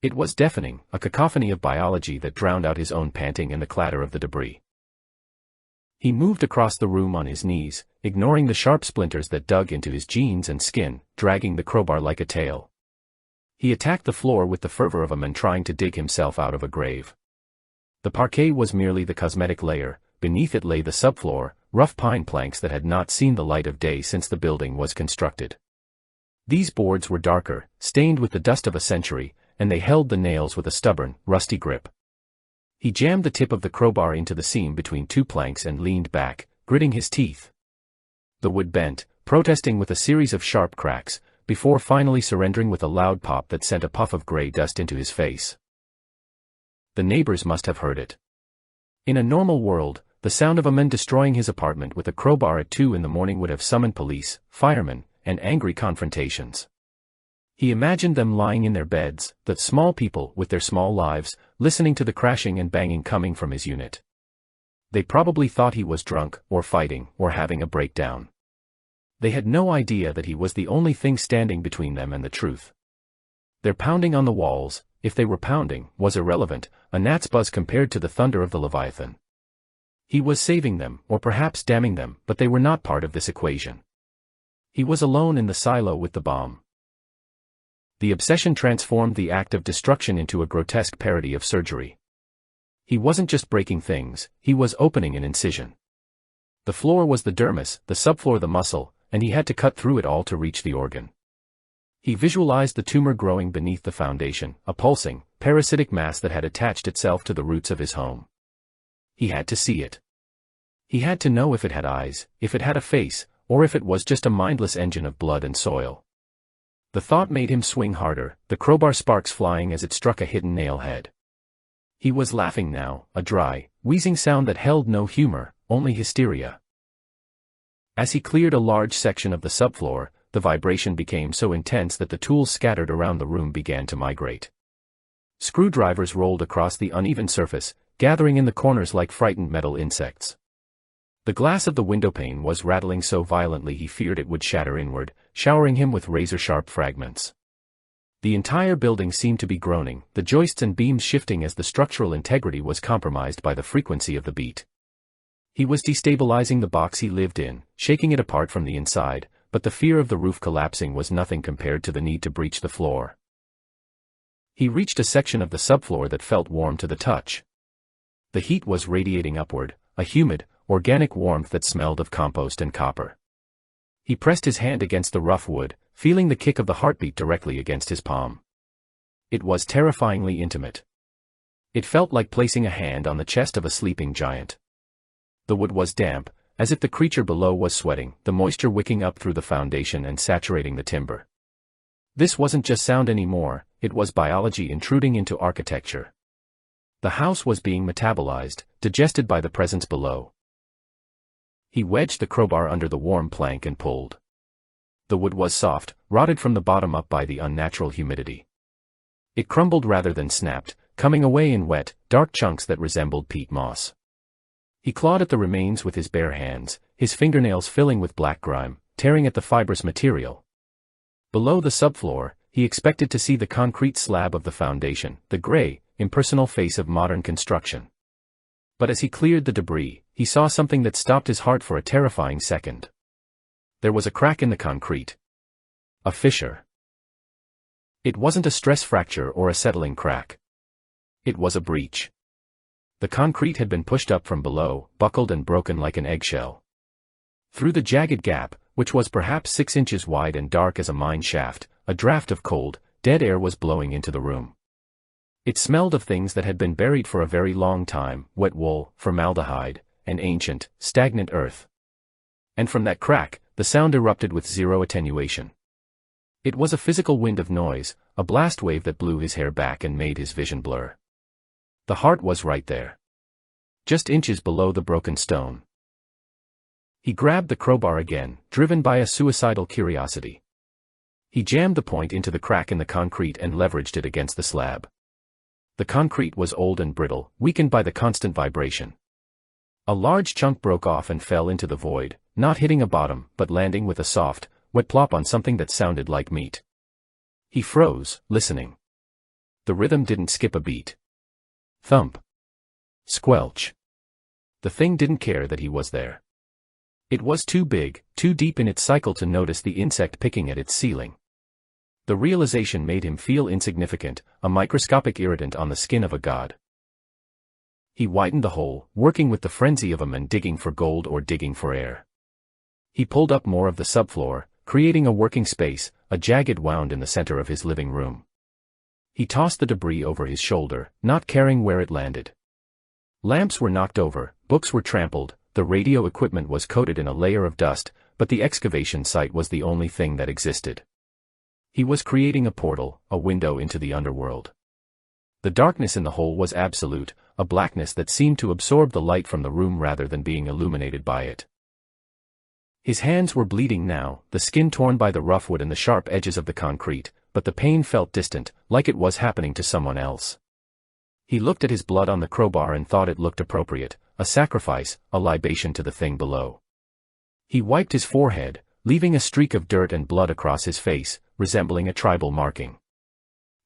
It was deafening, a cacophony of biology that drowned out his own panting and the clatter of the debris. He moved across the room on his knees, ignoring the sharp splinters that dug into his jeans and skin, dragging the crowbar like a tail. He attacked the floor with the fervor of a man trying to dig himself out of a grave. The parquet was merely the cosmetic layer, beneath it lay the subfloor, rough pine planks that had not seen the light of day since the building was constructed. These boards were darker, stained with the dust of a century, and they held the nails with a stubborn, rusty grip. He jammed the tip of the crowbar into the seam between two planks and leaned back, gritting his teeth. The wood bent, protesting with a series of sharp cracks, before finally surrendering with a loud pop that sent a puff of gray dust into his face. The neighbors must have heard it. In a normal world, the sound of a man destroying his apartment with a crowbar at 2 a.m. would have summoned police, firemen, and angry confrontations. He imagined them lying in their beds, the small people with their small lives, listening to the crashing and banging coming from his unit. They probably thought he was drunk, or fighting, or having a breakdown. They had no idea that he was the only thing standing between them and the truth. Their pounding on the walls, if they were pounding, was irrelevant, a gnat's buzz compared to the thunder of the Leviathan. He was saving them, or perhaps damning them, but they were not part of this equation. He was alone in the silo with the bomb. The obsession transformed the act of destruction into a grotesque parody of surgery. He wasn't just breaking things, he was opening an incision. The floor was the dermis, the subfloor the muscle, and he had to cut through it all to reach the organ. He visualized the tumor growing beneath the foundation, a pulsing, parasitic mass that had attached itself to the roots of his home. He had to see it. He had to know if it had eyes, if it had a face, or if it was just a mindless engine of blood and soil. The thought made him swing harder, the crowbar sparks flying as it struck a hidden nail head. He was laughing now, a dry, wheezing sound that held no humor, only hysteria. As he cleared a large section of the subfloor, the vibration became so intense that the tools scattered around the room began to migrate. Screwdrivers rolled across the uneven surface, gathering in the corners like frightened metal insects. The glass of the windowpane was rattling so violently he feared it would shatter inward, showering him with razor-sharp fragments. The entire building seemed to be groaning, the joists and beams shifting as the structural integrity was compromised by the frequency of the beat. He was destabilizing the box he lived in, shaking it apart from the inside, but the fear of the roof collapsing was nothing compared to the need to breach the floor. He reached a section of the subfloor that felt warm to the touch. The heat was radiating upward, a humid, organic warmth that smelled of compost and copper. He pressed his hand against the rough wood, feeling the kick of the heartbeat directly against his palm. It was terrifyingly intimate. It felt like placing a hand on the chest of a sleeping giant. The wood was damp, as if the creature below was sweating, the moisture wicking up through the foundation and saturating the timber. This wasn't just sound anymore, it was biology intruding into architecture. The house was being metabolized, digested by the presence below. He wedged the crowbar under the warm plank and pulled. The wood was soft, rotted from the bottom up by the unnatural humidity. It crumbled rather than snapped, coming away in wet, dark chunks that resembled peat moss. He clawed at the remains with his bare hands, his fingernails filling with black grime, tearing at the fibrous material. Below the subfloor, he expected to see the concrete slab of the foundation, the gray, impersonal face of modern construction. But as he cleared the debris, he saw something that stopped his heart for a terrifying second. There was a crack in the concrete. A fissure. It wasn't a stress fracture or a settling crack. It was a breach. The concrete had been pushed up from below, buckled and broken like an eggshell. Through the jagged gap, which was perhaps 6 inches wide and dark as a mine shaft, a draft of cold, dead air was blowing into the room. It smelled of things that had been buried for a very long time, wet wool, formaldehyde, and ancient, stagnant earth. And from that crack, the sound erupted with zero attenuation. It was a physical wind of noise, a blast wave that blew his hair back and made his vision blur. The heart was right there, just inches below the broken stone. He grabbed the crowbar again, driven by a suicidal curiosity. He jammed the point into the crack in the concrete and leveraged it against the slab. The concrete was old and brittle, weakened by the constant vibration. A large chunk broke off and fell into the void, not hitting a bottom, but landing with a soft, wet plop on something that sounded like meat. He froze, listening. The rhythm didn't skip a beat. Thump. Squelch. The thing didn't care that he was there. It was too big, too deep in its cycle to notice the insect picking at its ceiling. The realization made him feel insignificant, a microscopic irritant on the skin of a god. He widened the hole, working with the frenzy of a man digging for gold or digging for air. He pulled up more of the subfloor, creating a working space, a jagged wound in the center of his living room. He tossed the debris over his shoulder, not caring where it landed. Lamps were knocked over, books were trampled, the radio equipment was coated in a layer of dust, but the excavation site was the only thing that existed. He was creating a portal, a window into the underworld. The darkness in the hole was absolute, a blackness that seemed to absorb the light from the room rather than being illuminated by it. His hands were bleeding now, the skin torn by the rough wood and the sharp edges of the concrete, but the pain felt distant, like it was happening to someone else. He looked at his blood on the crowbar and thought it looked appropriate, a sacrifice, a libation to the thing below. He wiped his forehead, leaving a streak of dirt and blood across his face, resembling a tribal marking.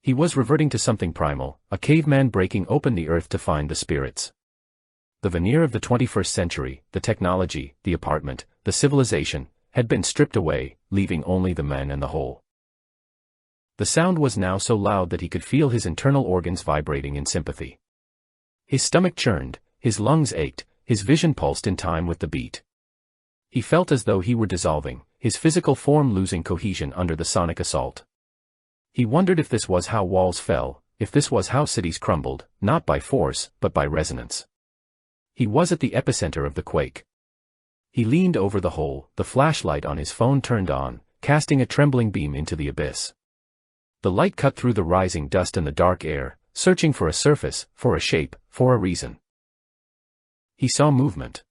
He was reverting to something primal, a caveman breaking open the earth to find the spirits. The veneer of the 21st century, the technology, the apartment, the civilization, had been stripped away, leaving only the man and the hole. The sound was now so loud that he could feel his internal organs vibrating in sympathy. His stomach churned, his lungs ached, his vision pulsed in time with the beat. He felt as though he were dissolving, his physical form losing cohesion under the sonic assault. He wondered if this was how walls fell, if this was how cities crumbled, not by force, but by resonance. He was at the epicenter of the quake. He leaned over the hole, the flashlight on his phone turned on, casting a trembling beam into the abyss. The light cut through the rising dust and the dark air, searching for a surface, for a shape, for a reason. He saw movement.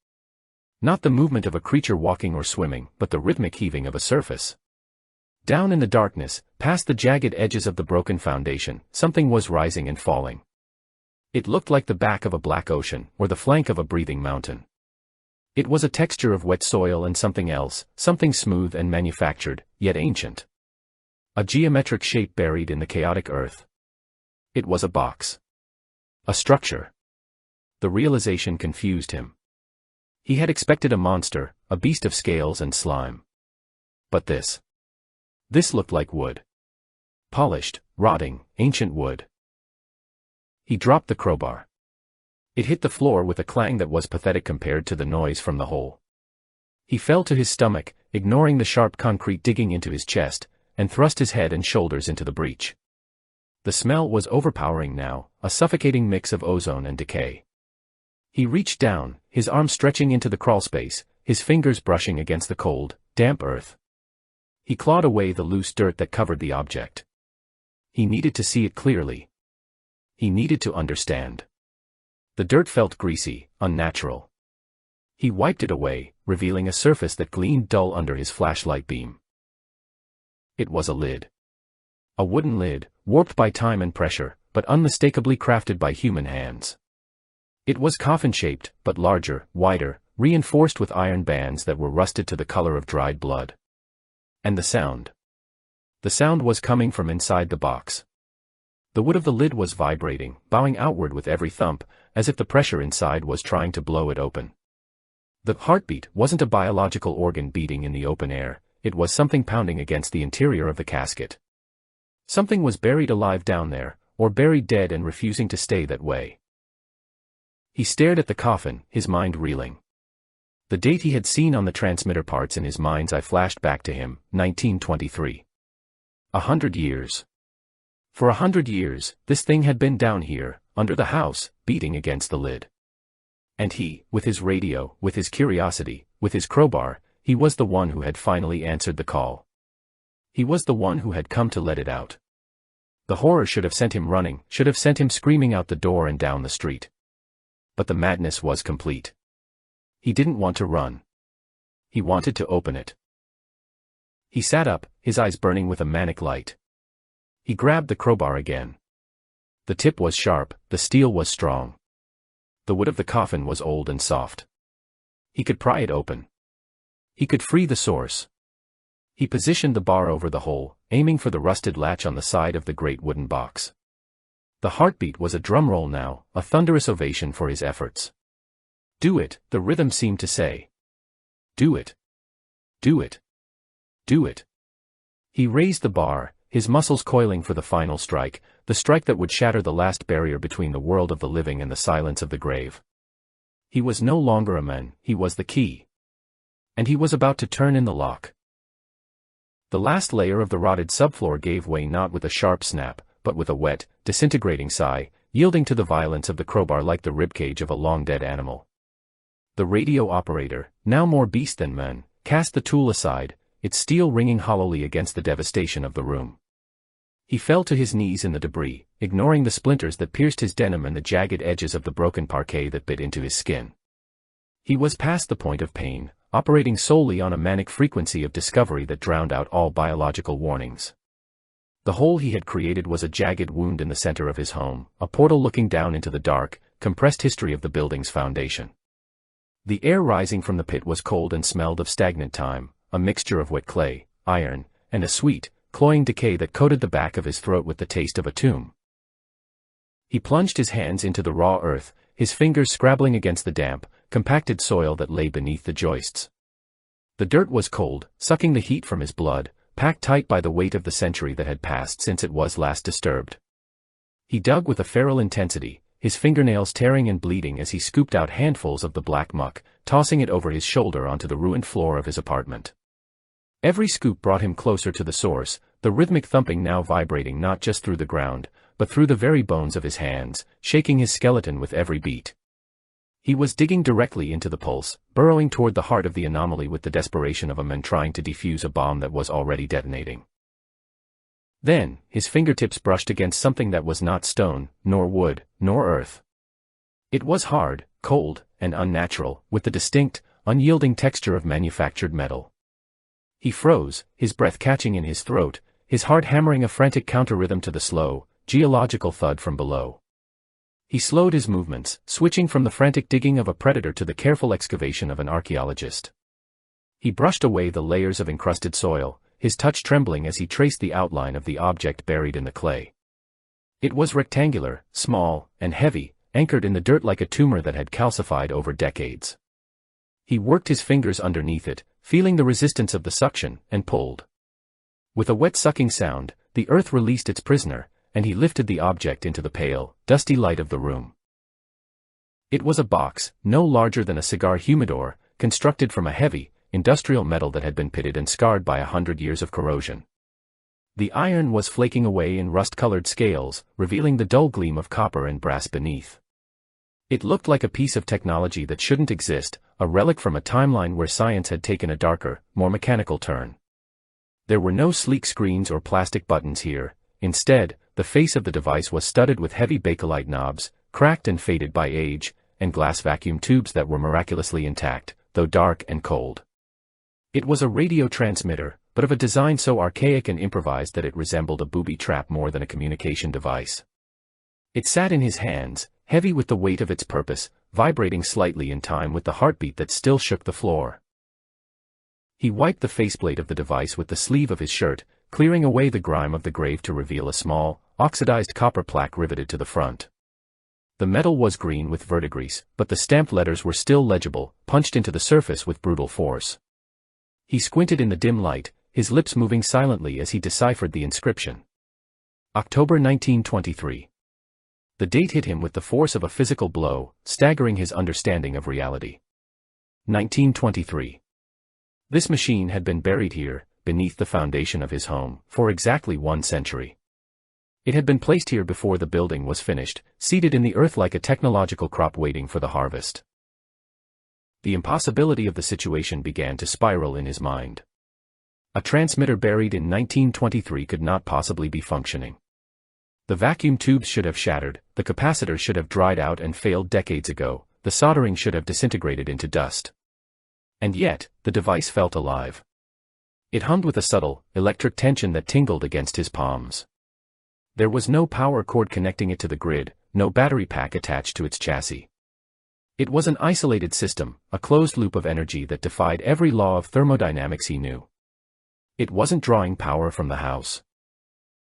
Not the movement of a creature walking or swimming, but the rhythmic heaving of a surface. Down in the darkness, past the jagged edges of the broken foundation, something was rising and falling. It looked like the back of a black ocean, or the flank of a breathing mountain. It was a texture of wet soil and something else, something smooth and manufactured, yet ancient. A geometric shape buried in the chaotic earth. It was a box. A structure. The realization confused him. He had expected a monster, a beast of scales and slime. But this looked like wood. Polished, rotting, ancient wood. He dropped the crowbar. It hit the floor with a clang that was pathetic compared to the noise from the hole. He fell to his stomach, ignoring the sharp concrete digging into his chest, and thrust his head and shoulders into the breach. The smell was overpowering now, a suffocating mix of ozone and decay. He reached down, his arm stretching into the crawlspace, his fingers brushing against the cold, damp earth. He clawed away the loose dirt that covered the object. He needed to see it clearly. He needed to understand. The dirt felt greasy, unnatural. He wiped it away, revealing a surface that gleamed dull under his flashlight beam. It was a lid. A wooden lid, warped by time and pressure, but unmistakably crafted by human hands. It was coffin-shaped, but larger, wider, reinforced with iron bands that were rusted to the color of dried blood. And the sound. The sound was coming from inside the box. The wood of the lid was vibrating, bowing outward with every thump, as if the pressure inside was trying to blow it open. The heartbeat wasn't a biological organ beating in the open air, it was something pounding against the interior of the casket. Something was buried alive down there, or buried dead and refusing to stay that way. He stared at the coffin, his mind reeling. The date he had seen on the transmitter parts in his mind's eye flashed back to him, 1923. 100 years. For 100 years, this thing had been down here, under the house, beating against the lid. And he, with his radio, with his curiosity, with his crowbar, he was the one who had finally answered the call. He was the one who had come to let it out. The horror should have sent him running, should have sent him screaming out the door and down the street. But the madness was complete. He didn't want to run. He wanted to open it. He sat up, his eyes burning with a manic light. He grabbed the crowbar again. The tip was sharp, the steel was strong. The wood of the coffin was old and soft. He could pry it open. He could free the source. He positioned the bar over the hole, aiming for the rusted latch on the side of the great wooden box. The heartbeat was a drumroll now, a thunderous ovation for his efforts. Do it, the rhythm seemed to say. Do it. Do it. Do it. He raised the bar, his muscles coiling for the final strike, the strike that would shatter the last barrier between the world of the living and the silence of the grave. He was no longer a man, he was the key. And he was about to turn in the lock. The last layer of the rotted subfloor gave way not with a sharp snap, but with a wet, disintegrating sigh, yielding to the violence of the crowbar like the ribcage of a long-dead animal. The radio operator, now more beast than man, cast the tool aside, its steel ringing hollowly against the devastation of the room. He fell to his knees in the debris, ignoring the splinters that pierced his denim and the jagged edges of the broken parquet that bit into his skin. He was past the point of pain, operating solely on a manic frequency of discovery that drowned out all biological warnings. The hole he had created was a jagged wound in the center of his home, a portal looking down into the dark, compressed history of the building's foundation. The air rising from the pit was cold and smelled of stagnant time, a mixture of wet clay, iron, and a sweet, cloying decay that coated the back of his throat with the taste of a tomb. He plunged his hands into the raw earth, his fingers scrabbling against the damp, compacted soil that lay beneath the joists. The dirt was cold, sucking the heat from his blood, packed tight by the weight of the century that had passed since it was last disturbed. He dug with a feral intensity, his fingernails tearing and bleeding as he scooped out handfuls of the black muck, tossing it over his shoulder onto the ruined floor of his apartment. Every scoop brought him closer to the source, the rhythmic thumping now vibrating not just through the ground, but through the very bones of his hands, shaking his skeleton with every beat. He was digging directly into the pulse, burrowing toward the heart of the anomaly with the desperation of a man trying to defuse a bomb that was already detonating. Then, his fingertips brushed against something that was not stone, nor wood, nor earth. It was hard, cold, and unnatural, with the distinct, unyielding texture of manufactured metal. He froze, his breath catching in his throat, his heart hammering a frantic counter-rhythm to the slow, geological thud from below. He slowed his movements, switching from the frantic digging of a predator to the careful excavation of an archaeologist. He brushed away the layers of encrusted soil, his touch trembling as he traced the outline of the object buried in the clay. It was rectangular, small, and heavy, anchored in the dirt like a tumor that had calcified over decades. He worked his fingers underneath it, feeling the resistance of the suction, and pulled. With a wet sucking sound, the earth released its prisoner, and he lifted the object into the pale, dusty light of the room. It was a box, no larger than a cigar humidor, constructed from a heavy, industrial metal that had been pitted and scarred by 100 years of corrosion. The iron was flaking away in rust-colored scales, revealing the dull gleam of copper and brass beneath. It looked like a piece of technology that shouldn't exist, a relic from a timeline where science had taken a darker, more mechanical turn. There were no sleek screens or plastic buttons here. Instead, the face of the device was studded with heavy bakelite knobs, cracked and faded by age, and glass vacuum tubes that were miraculously intact, though dark and cold. It was a radio transmitter, but of a design so archaic and improvised that it resembled a booby trap more than a communication device. It sat in his hands, heavy with the weight of its purpose, vibrating slightly in time with the heartbeat that still shook the floor. He wiped the faceplate of the device with the sleeve of his shirt, clearing away the grime of the grave to reveal a small, oxidized copper plaque riveted to the front. The metal was green with verdigris, but the stamped letters were still legible, punched into the surface with brutal force. He squinted in the dim light, his lips moving silently as he deciphered the inscription. October 1923. The date hit him with the force of a physical blow, staggering his understanding of reality. 1923. This machine had been buried here, beneath the foundation of his home, for exactly 1 century. It had been placed here before the building was finished, seated in the earth like a technological crop waiting for the harvest. The impossibility of the situation began to spiral in his mind. A transmitter buried in 1923 could not possibly be functioning. The vacuum tubes should have shattered, the capacitor should have dried out and failed decades ago, the soldering should have disintegrated into dust. And yet, the device felt alive. It hummed with a subtle, electric tension that tingled against his palms. There was no power cord connecting it to the grid, no battery pack attached to its chassis. It was an isolated system, a closed loop of energy that defied every law of thermodynamics he knew. It wasn't drawing power from the house.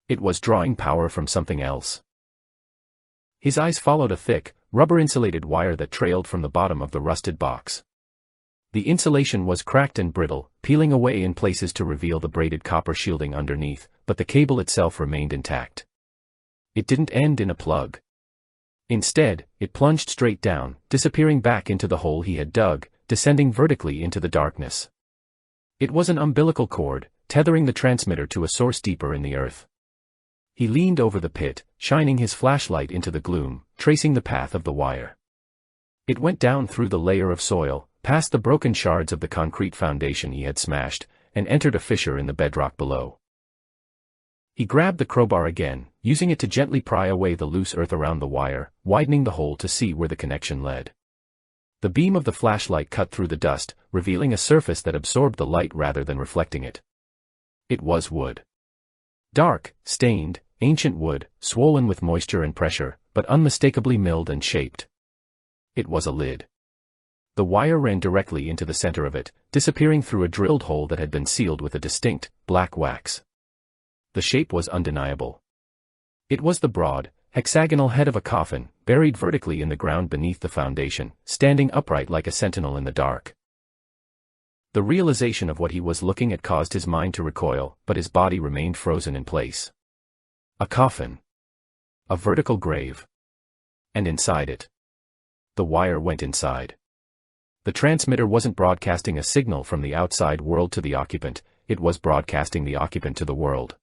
It was drawing power from something else. His eyes followed a thick, rubber-insulated wire that trailed from the bottom of the rusted box. The insulation was cracked and brittle, peeling away in places to reveal the braided copper shielding underneath, but the cable itself remained intact. It didn't end in a plug. Instead, it plunged straight down, disappearing back into the hole he had dug, descending vertically into the darkness. It was an umbilical cord, tethering the transmitter to a source deeper in the earth. He leaned over the pit, shining his flashlight into the gloom, tracing the path of the wire. It went down through the layer of soil, past the broken shards of the concrete foundation he had smashed, and entered a fissure in the bedrock below. He grabbed the crowbar again, using it to gently pry away the loose earth around the wire, widening the hole to see where the connection led. The beam of the flashlight cut through the dust, revealing a surface that absorbed the light rather than reflecting it. It was wood. Dark, stained, ancient wood, swollen with moisture and pressure, but unmistakably milled and shaped. It was a lid. The wire ran directly into the center of it, disappearing through a drilled hole that had been sealed with a distinct, black wax. The shape was undeniable. It was the broad, hexagonal head of a coffin, buried vertically in the ground beneath the foundation, standing upright like a sentinel in the dark. The realization of what he was looking at caused his mind to recoil, but his body remained frozen in place. A coffin. A vertical grave. And inside it. The wire went inside. The transmitter wasn't broadcasting a signal from the outside world to the occupant, it was broadcasting the occupant to the world.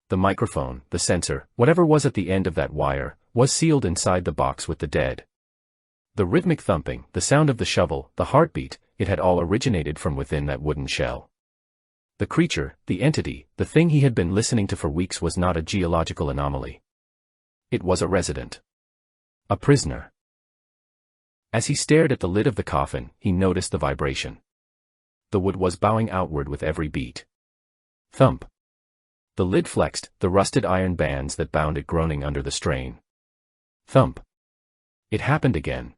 The microphone, the sensor, whatever was at the end of that wire, was sealed inside the box with the dead. The rhythmic thumping, the sound of the shovel, the heartbeat, it had all originated from within that wooden shell. The creature, the entity, the thing he had been listening to for weeks was not a geological anomaly. It was a resident. A prisoner. As he stared at the lid of the coffin, he noticed the vibration. The wood was bowing outward with every beat. Thump. The lid flexed, the rusted iron bands that bound it groaning under the strain. Thump. It happened again.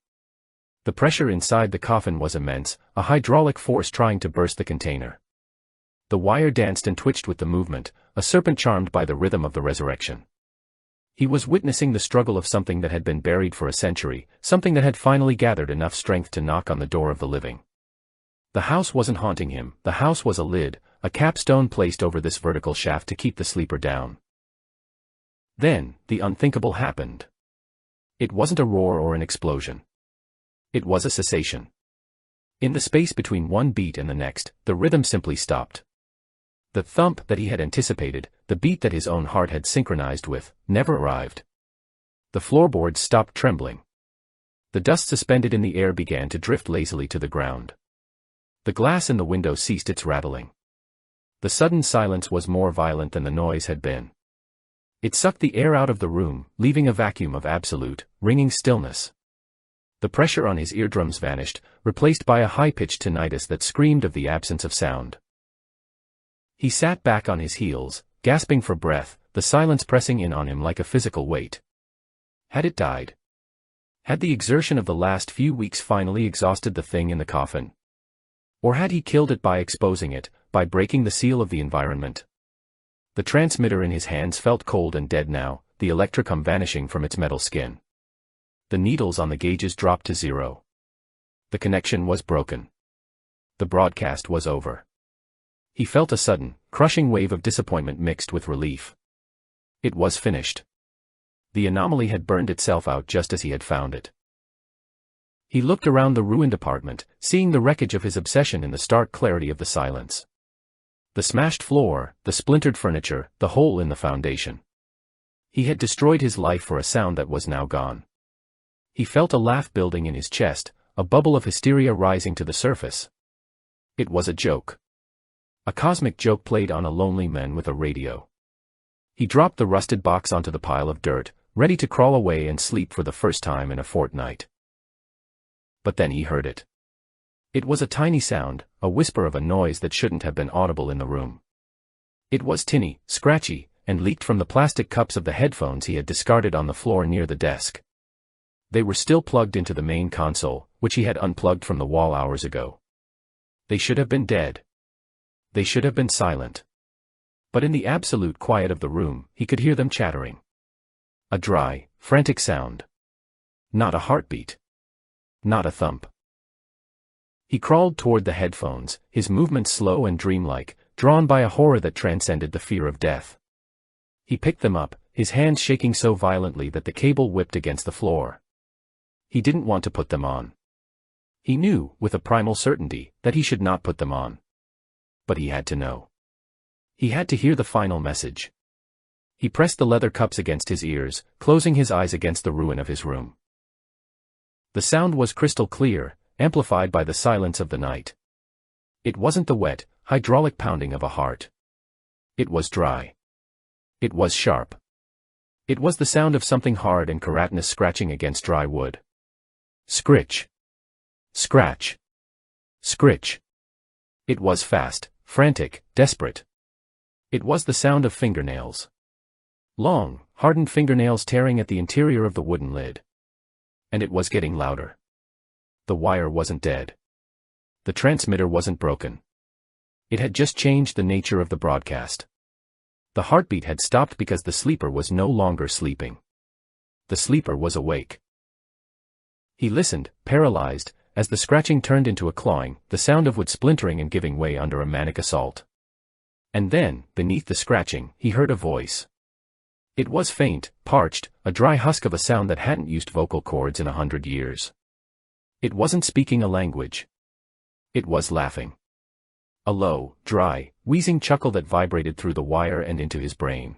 The pressure inside the coffin was immense, a hydraulic force trying to burst the container. The wire danced and twitched with the movement, a serpent charmed by the rhythm of the resurrection. He was witnessing the struggle of something that had been buried for a century, something that had finally gathered enough strength to knock on the door of the living. The house wasn't haunting him, the house was a lid, a capstone placed over this vertical shaft to keep the sleeper down. Then, the unthinkable happened. It wasn't a roar or an explosion. It was a cessation. In the space between one beat and the next, the rhythm simply stopped. The thump that he had anticipated, the beat that his own heart had synchronized with, never arrived. The floorboards stopped trembling. The dust suspended in the air began to drift lazily to the ground. The glass in the window ceased its rattling. The sudden silence was more violent than the noise had been. It sucked the air out of the room, leaving a vacuum of absolute, ringing stillness. The pressure on his eardrums vanished, replaced by a high-pitched tinnitus that screamed of the absence of sound. He sat back on his heels, gasping for breath, the silence pressing in on him like a physical weight. Had it died? Had the exertion of the last few weeks finally exhausted the thing in the coffin? Or had he killed it by exposing it, by breaking the seal of the environment? The transmitter in his hands felt cold and dead now, the electric hum vanishing from its metal skin. The needles on the gauges dropped to zero. The connection was broken. The broadcast was over. He felt a sudden, crushing wave of disappointment mixed with relief. It was finished. The anomaly had burned itself out just as he had found it. He looked around the ruined apartment, seeing the wreckage of his obsession in the stark clarity of the silence. The smashed floor, the splintered furniture, the hole in the foundation. He had destroyed his life for a sound that was now gone. He felt a laugh building in his chest, a bubble of hysteria rising to the surface. It was a joke. A cosmic joke played on a lonely man with a radio. He dropped the rusted box onto the pile of dirt, ready to crawl away and sleep for the first time in a fortnight. But then he heard it. It was a tiny sound, a whisper of a noise that shouldn't have been audible in the room. It was tinny, scratchy, and leaked from the plastic cups of the headphones he had discarded on the floor near the desk. They were still plugged into the main console, which he had unplugged from the wall hours ago. They should have been dead. They should have been silent. But in the absolute quiet of the room, he could hear them chattering. A dry, frantic sound. Not a heartbeat. Not a thump. He crawled toward the headphones, his movements slow and dreamlike, drawn by a horror that transcended the fear of death. He picked them up, his hands shaking so violently that the cable whipped against the floor. He didn't want to put them on. He knew, with a primal certainty, that he should not put them on. But he had to know. He had to hear the final message. He pressed the leather cups against his ears, closing his eyes against the ruin of his room. The sound was crystal clear, amplified by the silence of the night. It wasn't the wet, hydraulic pounding of a heart. It was dry. It was sharp. It was the sound of something hard and keratinous scratching against dry wood. Scritch. Scratch. Scritch. It was fast, frantic, desperate. It was the sound of fingernails. Long, hardened fingernails tearing at the interior of the wooden lid. And it was getting louder. The wire wasn't dead. The transmitter wasn't broken. It had just changed the nature of the broadcast. The heartbeat had stopped because the sleeper was no longer sleeping. The sleeper was awake. He listened, paralyzed, as the scratching turned into a clawing, the sound of wood splintering and giving way under a manic assault. And then, beneath the scratching, he heard a voice. It was faint, parched, a dry husk of a sound that hadn't used vocal cords in 100 years. It wasn't speaking a language. It was laughing. A low, dry, wheezing chuckle that vibrated through the wire and into his brain.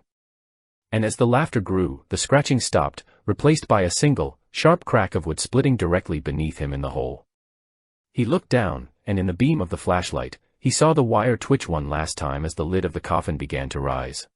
And as the laughter grew, the scratching stopped, replaced by a single, sharp crack of wood splitting directly beneath him in the hole. He looked down, and in the beam of the flashlight, he saw the wire twitch one last time as the lid of the coffin began to rise.